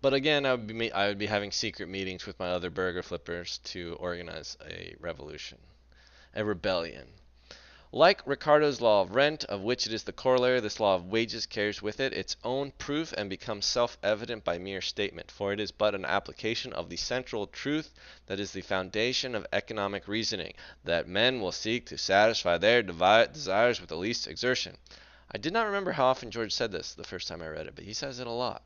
But again, I would be having secret meetings with my other burger flippers to organize a revolution, a rebellion. Like Ricardo's law of rent, of which it is the corollary, this law of wages carries with it its own proof and becomes self-evident by mere statement, for it is but an application of the central truth that is the foundation of economic reasoning, that men will seek to satisfy their desires with the least exertion. I did not remember how often George said this the first time I read it, but he says it a lot.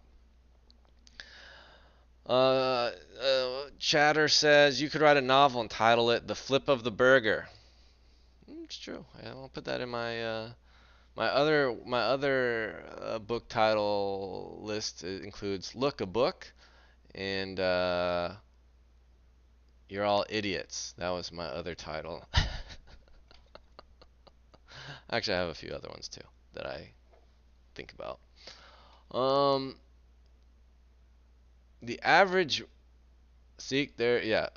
Chatter says you could write a novel and title it "The Flip of the Burger." It's true. I'll put that in my other book title list. It includes "Look a Book" and "You're All Idiots." That was my other title. Actually, I have a few other ones too that I think about. Um, the average See, there, yeah.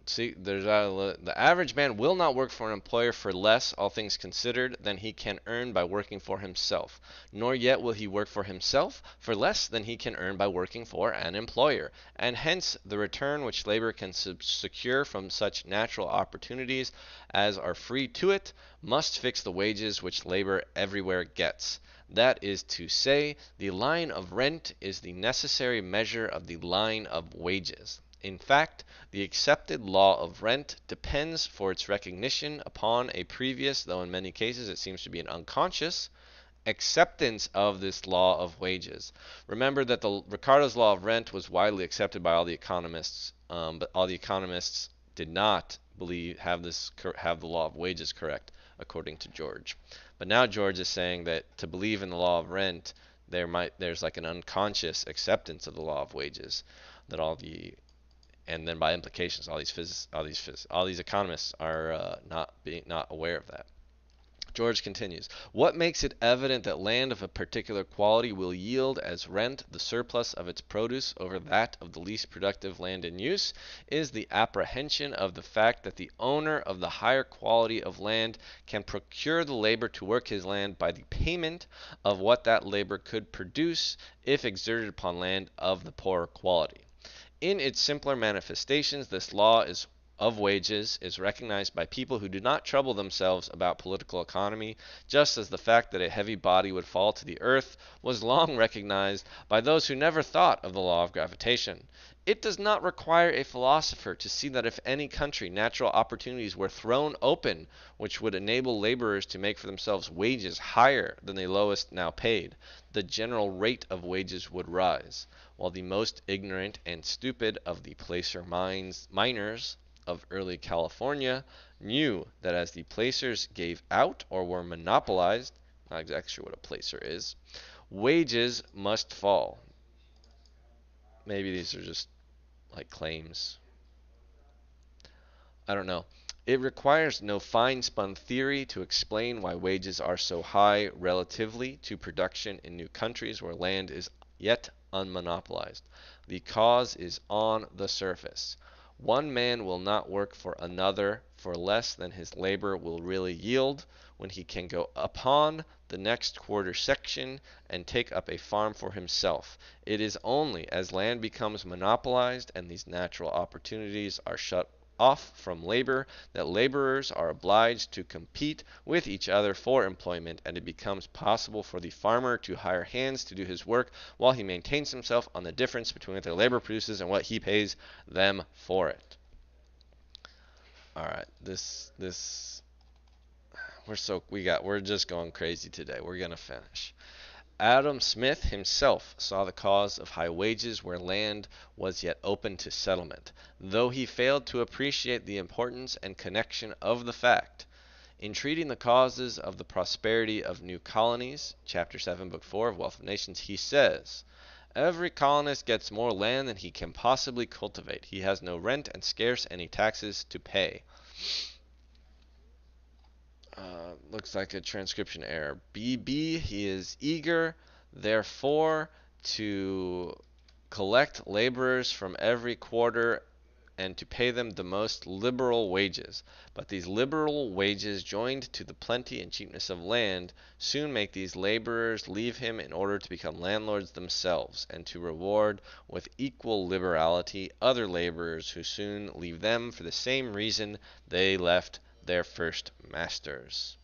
See, the average man will not work for an employer for less, all things considered, than he can earn by working for himself. Nor yet will he work for himself for less than he can earn by working for an employer. And hence, the return which labor can secure from such natural opportunities as are free to it must fix the wages which labor everywhere gets. That is to say, the line of rent is the necessary measure of the line of wages. In fact, the accepted law of rent depends for its recognition upon a previous, though in many cases it seems to be an unconscious, acceptance of this law of wages. Remember that the Ricardo's law of rent was widely accepted by all the economists, but all the economists did not have the law of wages correct, according to George. But now George is saying that to believe in the law of rent, there's like an unconscious acceptance of the law of wages that all the and then by implications, all these economists are not aware of that. George continues, what makes it evident that land of a particular quality will yield as rent the surplus of its produce over that of the least productive land in use is the apprehension of the fact that the owner of the higher quality of land can procure the labor to work his land by the payment of what that labor could produce if exerted upon land of the poorer quality. In its simpler manifestations, this law of wages is recognized by people who do not trouble themselves about political economy, just as the fact that a heavy body would fall to the earth was long recognized by those who never thought of the law of gravitation. It does not require a philosopher to see that if any country natural opportunities were thrown open which would enable laborers to make for themselves wages higher than the lowest now paid, the general rate of wages would rise, while the most ignorant and stupid of the placer miners of early California knew that as the placers gave out or were monopolized, not exactly sure what a placer is, wages must fall. Maybe these are just like claims. I don't know. It requires no fine spun theory to explain why wages are so high relatively to production in new countries where land is yet unmonopolized. The cause is on the surface. One man will not work for another for less than his labor will really yield when he can go upon the next quarter section and take up a farm for himself. It is only as land becomes monopolized and these natural opportunities are shut off from labor that laborers are obliged to compete with each other for employment, and it becomes possible for the farmer to hire hands to do his work while he maintains himself on the difference between what their labor produces and what he pays them for it. All right, this we're just going crazy today. We're gonna finish. Adam Smith himself saw the cause of high wages where land was yet open to settlement, though he failed to appreciate the importance and connection of the fact. In treating the causes of the prosperity of new colonies, Chapter 7, Book 4 of Wealth of Nations, he says, every colonist gets more land than he can possibly cultivate. He has no rent and scarce any taxes to pay. Looks like a transcription error. BB, he is eager, therefore, to collect laborers from every quarter and to pay them the most liberal wages. But these liberal wages, joined to the plenty and cheapness of land, soon make these laborers leave him in order to become landlords themselves, and to reward with equal liberality other laborers who soon leave them for the same reason they left their first masters.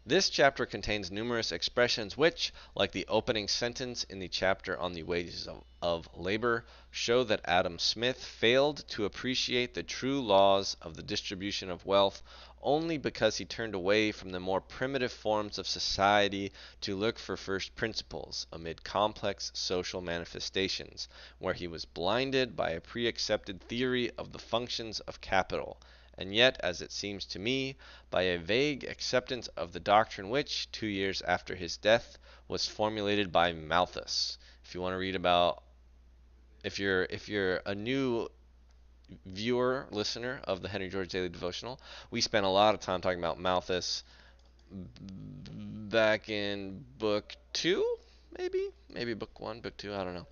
This chapter contains numerous expressions which, like the opening sentence in the chapter on the wages of labor, show that Adam Smith failed to appreciate the true laws of the distribution of wealth only because he turned away from the more primitive forms of society to look for first principles amid complex social manifestations, where he was blinded by a pre-accepted theory of the functions of capital, and yet, as it seems to me, by a vague acceptance of the doctrine which, 2 years after his death, was formulated by Malthus. If you want to read about, if you're a new viewer, listener of the Henry George Daily Devotional, we spent a lot of time talking about Malthus back in book 2, maybe book 1, book 2, I don't know.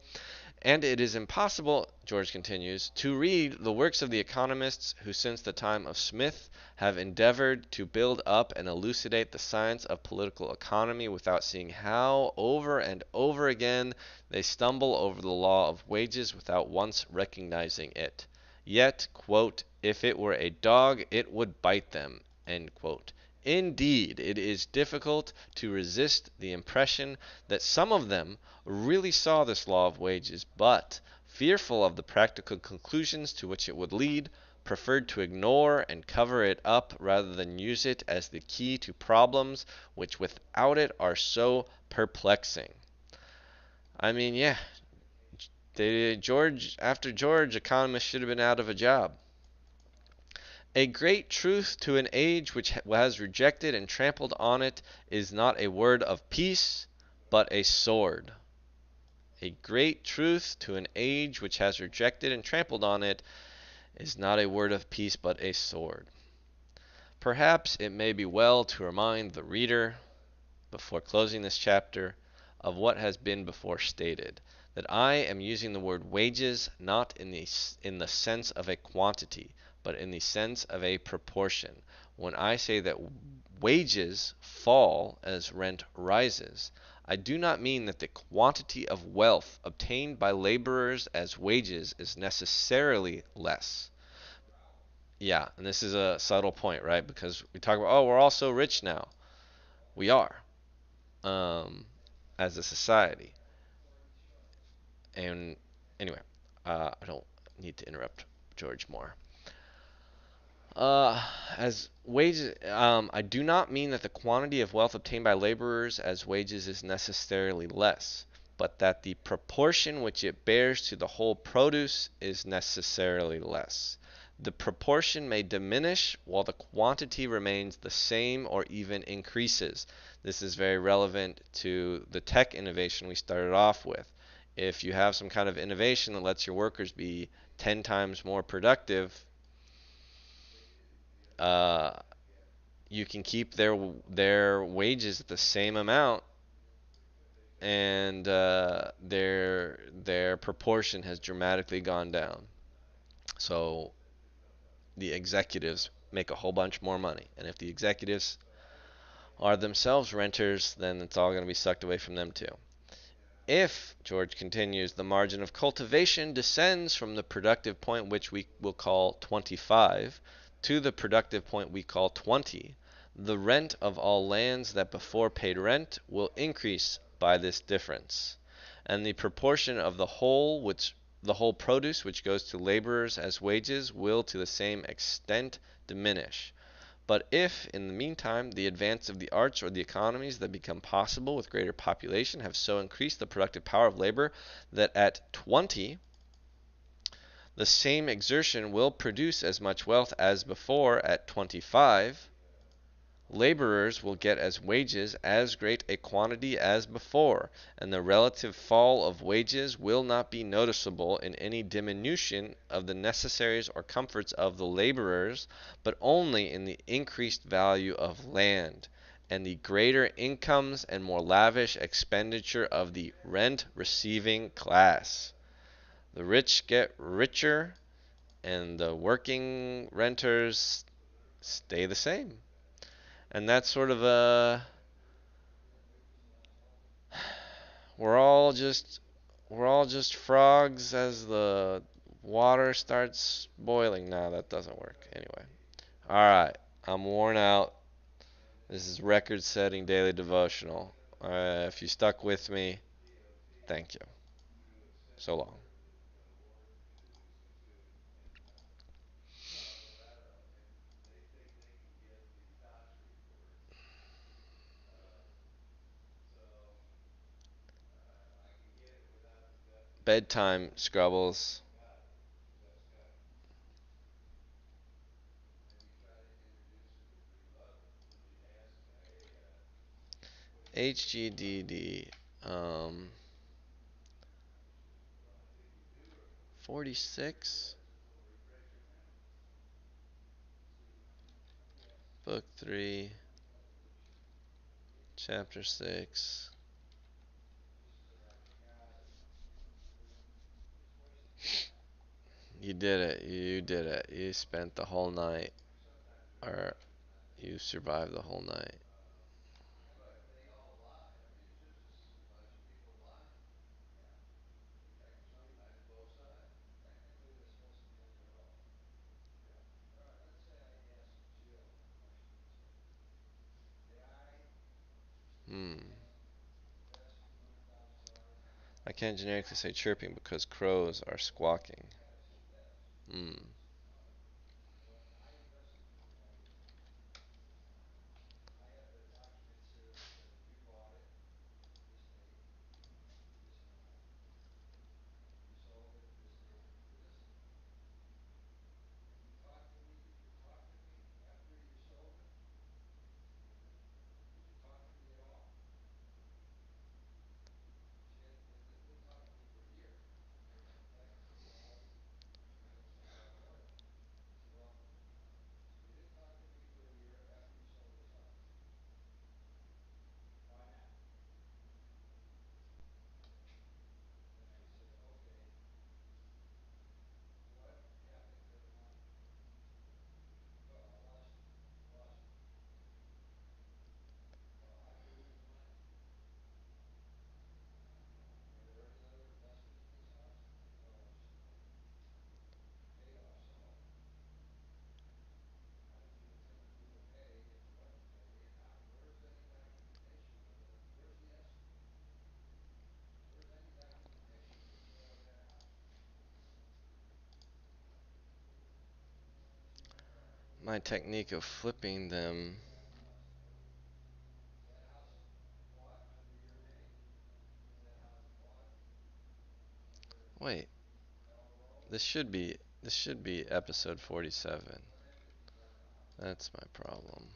And it is impossible, George continues, to read the works of the economists who since the time of Smith have endeavored to build up and elucidate the science of political economy without seeing how over and over again they stumble over the law of wages without once recognizing it. Yet, quote, if it were a dog, it would bite them, end quote. Indeed, it is difficult to resist the impression that some of them really saw this law of wages, but, fearful of the practical conclusions to which it would lead, preferred to ignore and cover it up rather than use it as the key to problems which without it are so perplexing. I mean, yeah, after George, economists should have been out of a job. A great truth to an age which has rejected and trampled on it is not a word of peace, but a sword. A great truth to an age which has rejected and trampled on it is not a word of peace, but a sword. Perhaps it may be well to remind the reader, before closing this chapter, of what has been before stated, that I am using the word wages not in the sense of a quantity, but in the sense of a proportion. When I say that wages fall as rent rises, I do not mean that the quantity of wealth obtained by laborers as wages is necessarily less. Yeah, and this is a subtle point, right? Because we talk about, oh, we're all so rich now. We are, as a society. And anyway, I don't need to interrupt George more. As wages, I do not mean that the quantity of wealth obtained by laborers as wages is necessarily less, but that the proportion which it bears to the whole produce is necessarily less. The proportion may diminish while the quantity remains the same or even increases. This is very relevant to the tech innovation we started off with. If you have some kind of innovation that lets your workers be 10 times more productive, you can keep their wages at the same amount, and their proportion has dramatically gone down. So the executives make a whole bunch more money, and if the executives are themselves renters, then it's all going to be sucked away from them too. If, George continues, the margin of cultivation descends from the productive point which we will call 25 to the productive point we call 20, the rent of all lands that before paid rent will increase by this difference, and the proportion of the whole produce which goes to laborers as wages will to the same extent diminish. But if, in the meantime, the advance of the arts or the economies that become possible with greater population have so increased the productive power of labor that at 20 the same exertion will produce as much wealth as before at 25, laborers will get as wages as great a quantity as before, and the relative fall of wages will not be noticeable in any diminution of the necessaries or comforts of the laborers, but only in the increased value of land, and the greater incomes and more lavish expenditure of the rent-receiving class. The rich get richer, and the working renters stay the same. And that's sort of a we're all just we're all just frogs as the water starts boiling. No, that doesn't work. Anyway. All right. I'm worn out. This is record-setting daily devotional. If you stuck with me, thank you. So long. Bedtime, Scrubbles. HGDD. Um, 46. Book 3. Chapter 6. You did it. You did it. You spent the whole night, or you survived the whole night. Hmm. I can't generically say chirping because crows are squawking. Hmm. My technique of flipping them. Wait, this should be episode 47. That's my problem.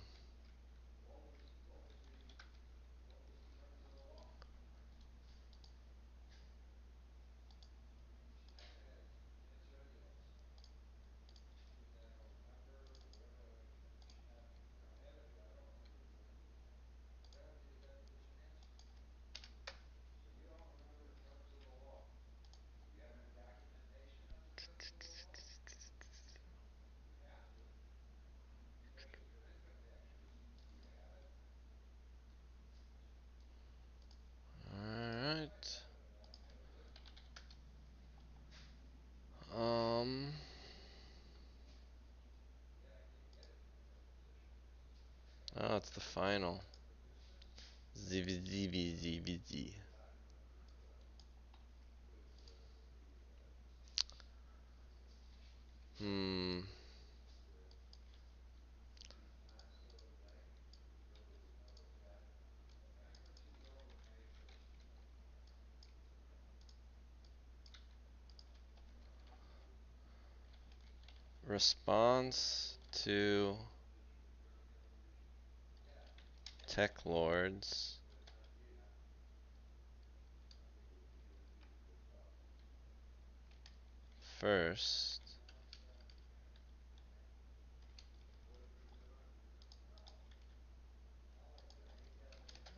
All right. Um. Oh, it's the final. ZVZVZVZ. Hmm. Response to Tech Lords. First,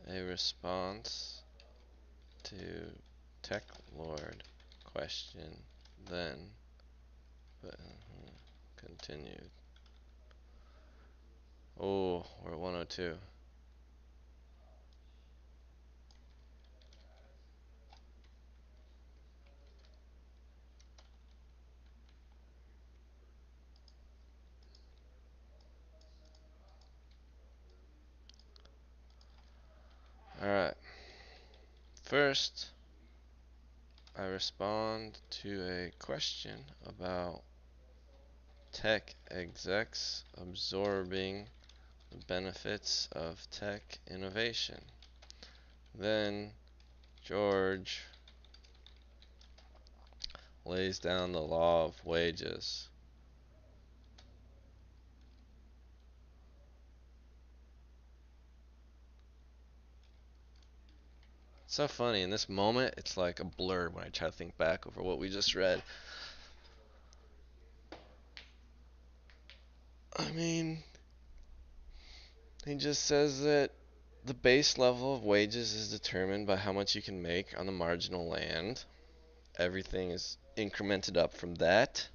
a response to Tech Lord question then continued. Oh, we're at 102. All right. First, I respond to a question about tech execs absorbing the benefits of tech innovation. Then George lays down the law of wages. It's so funny. In this moment, it's like a blur when I try to think back over what we just read. I mean, he just says that the base level of wages is determined by how much you can make on the marginal land. Everything is incremented up from that.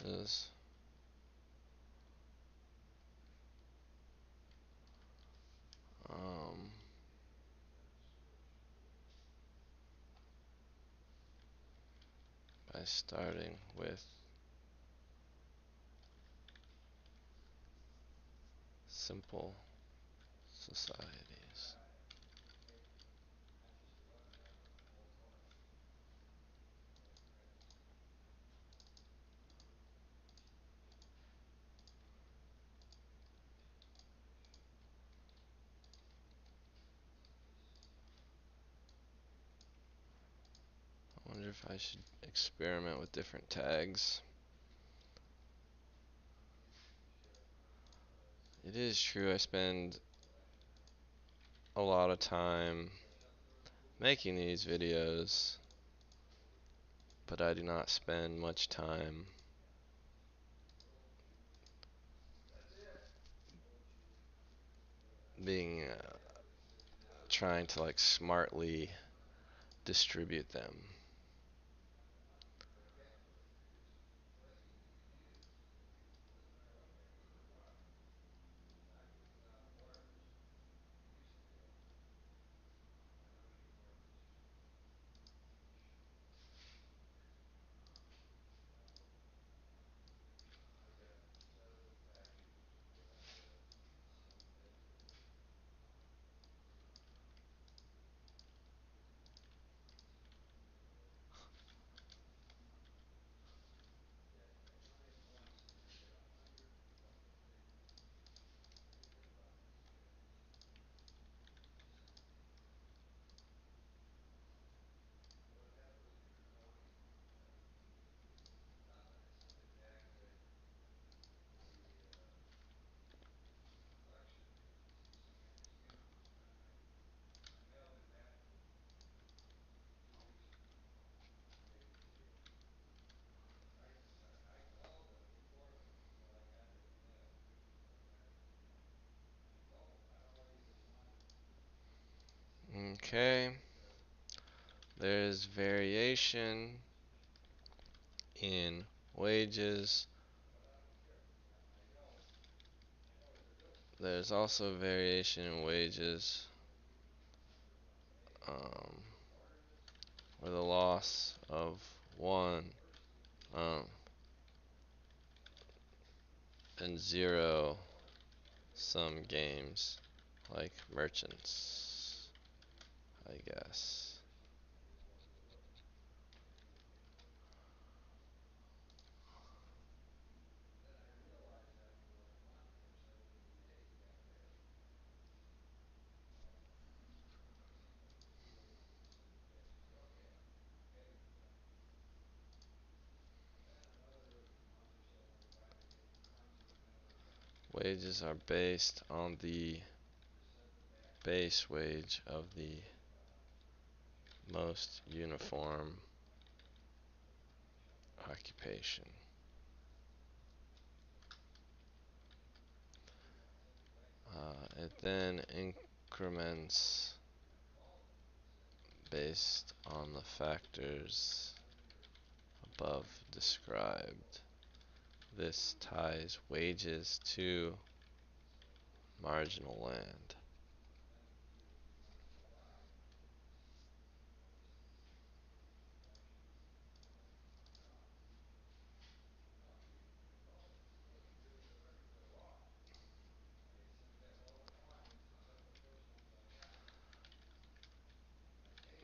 Is um, by starting with simple societies. I wonder if I should experiment with different tags. It is true I spend a lot of time making these videos, but I do not spend much time being trying to like smartly distribute them. Okay, there's variation in wages. There's also variation in wages um, or the loss of one um, and zero sum games like merchants, I guess. Wages are based on the base wage of the most uniform occupation. It then increments based on the factors above described. This ties wages to marginal land.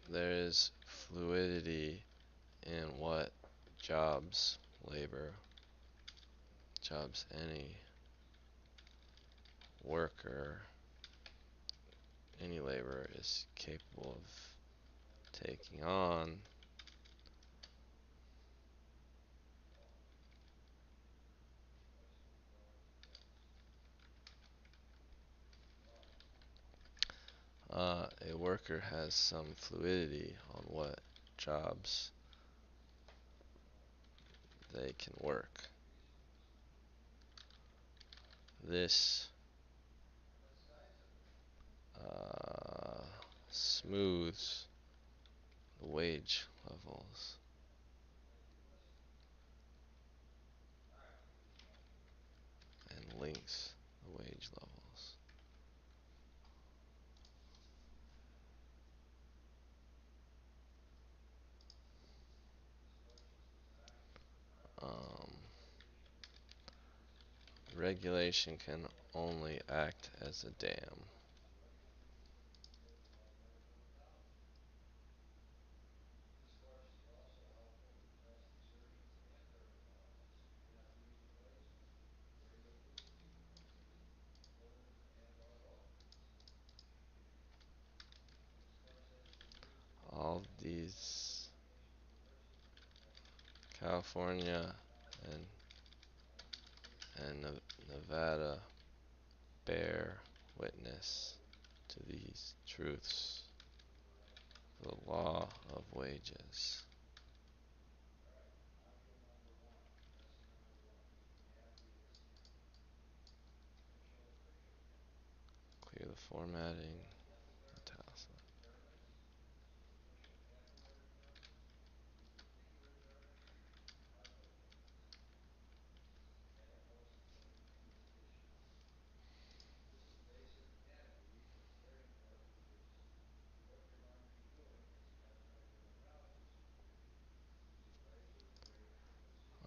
There is fluidity in what jobs any worker, any laborer is capable of taking on. A worker has some fluidity on what jobs they can work. This smooths the wage levels and links the wage levels. Um, Regulation can only act as a dam. All these California and Nevada bear witness to these truths. The law of wages. Clear the formatting.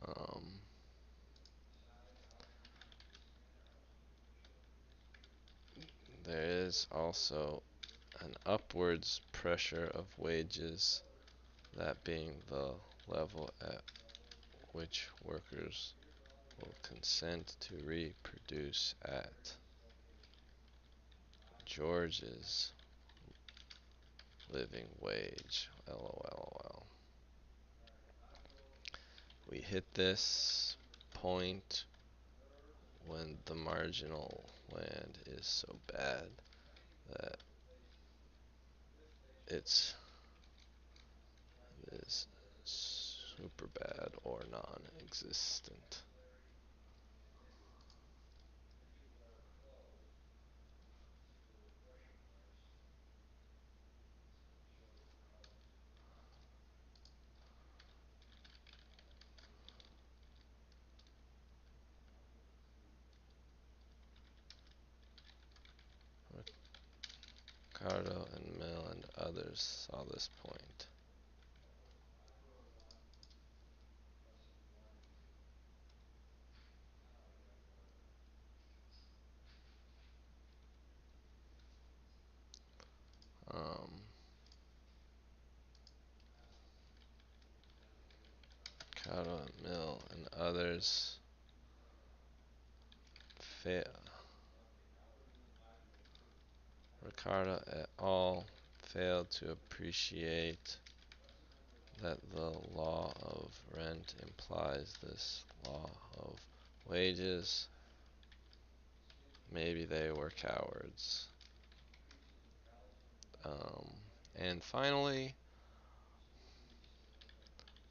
Um, there is also an upwards pressure of wages, that being the level at which workers will consent to reproduce at. George's living wage. LOL. We hit this point when the marginal land is so bad that it's is super bad or non-existent. Ricardo and Mill and others saw this point. Um, Ricardo and Mill and others fail. Ricardo et al. Failed to appreciate that the law of rent implies this law of wages. maybe they were cowards. Um, and finally,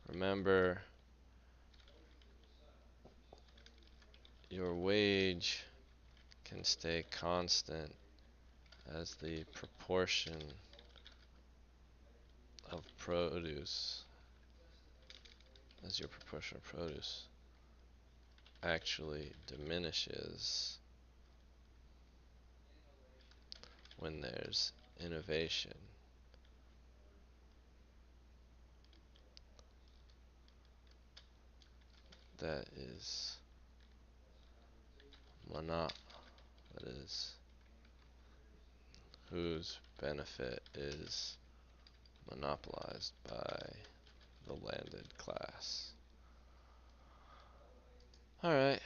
remember your wage can stay constant as the proportion of produce, as your proportion of produce actually diminishes when there's innovation. That is that is whose benefit is monopolized by the landed class. Alright.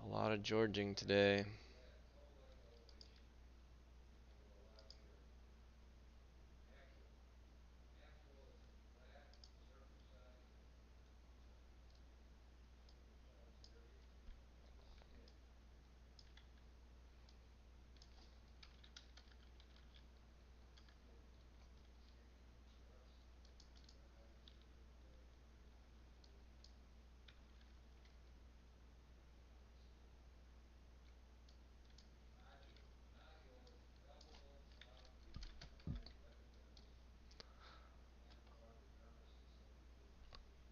A lot of Georging today.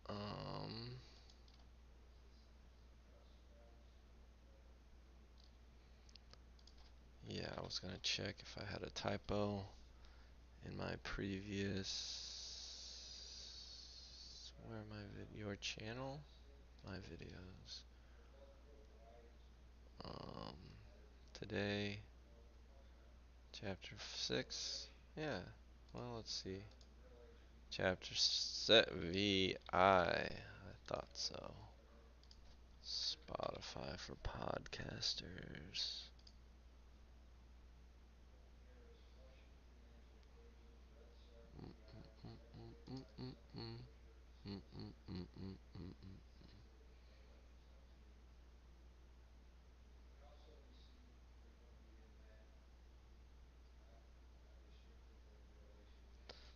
Um, yeah, I was gonna check if I had a typo in my previous. Where am I? Your channel? My videos. Um, today, chapter 6. Yeah, well, let's see. Chapter set VI. I thought so. Spotify for podcasters.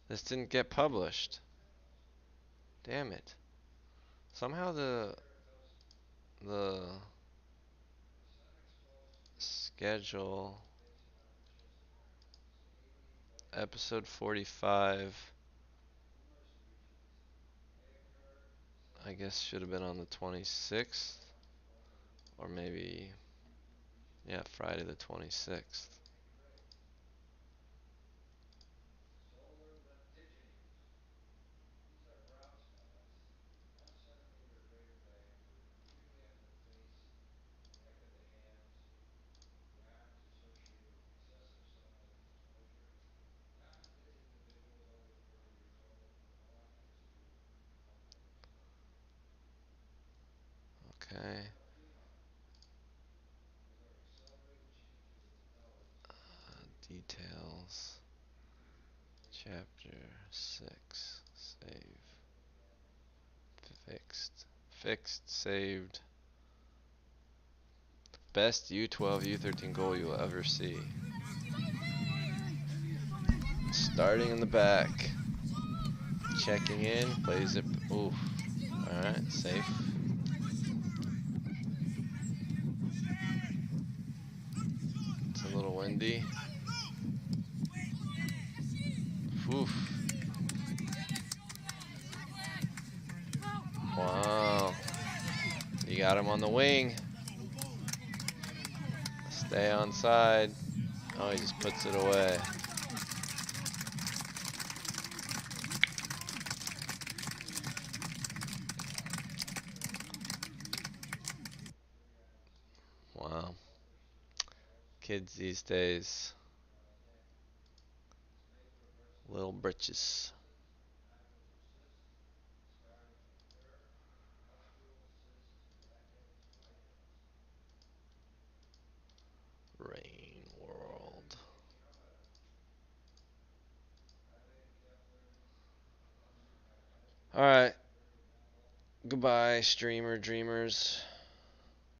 This didn't get published. Damn it. Somehow the schedule episode 45 I guess should have been on the 26th or maybe yeah, Friday the 26th. Okay. Details. Chapter 6. Save. Fixed. Fixed. Saved. Best U12, U13 goal you'll ever see. Starting in the back. Checking in. Plays it. Oof. Alright. Safe. It's a little windy. Oof. Wow. You got him on the wing. Stay on side. Oh, he just puts it away. Wow. Kids these days. Little britches. Rain world. Alright. Goodbye, streamer dreamers.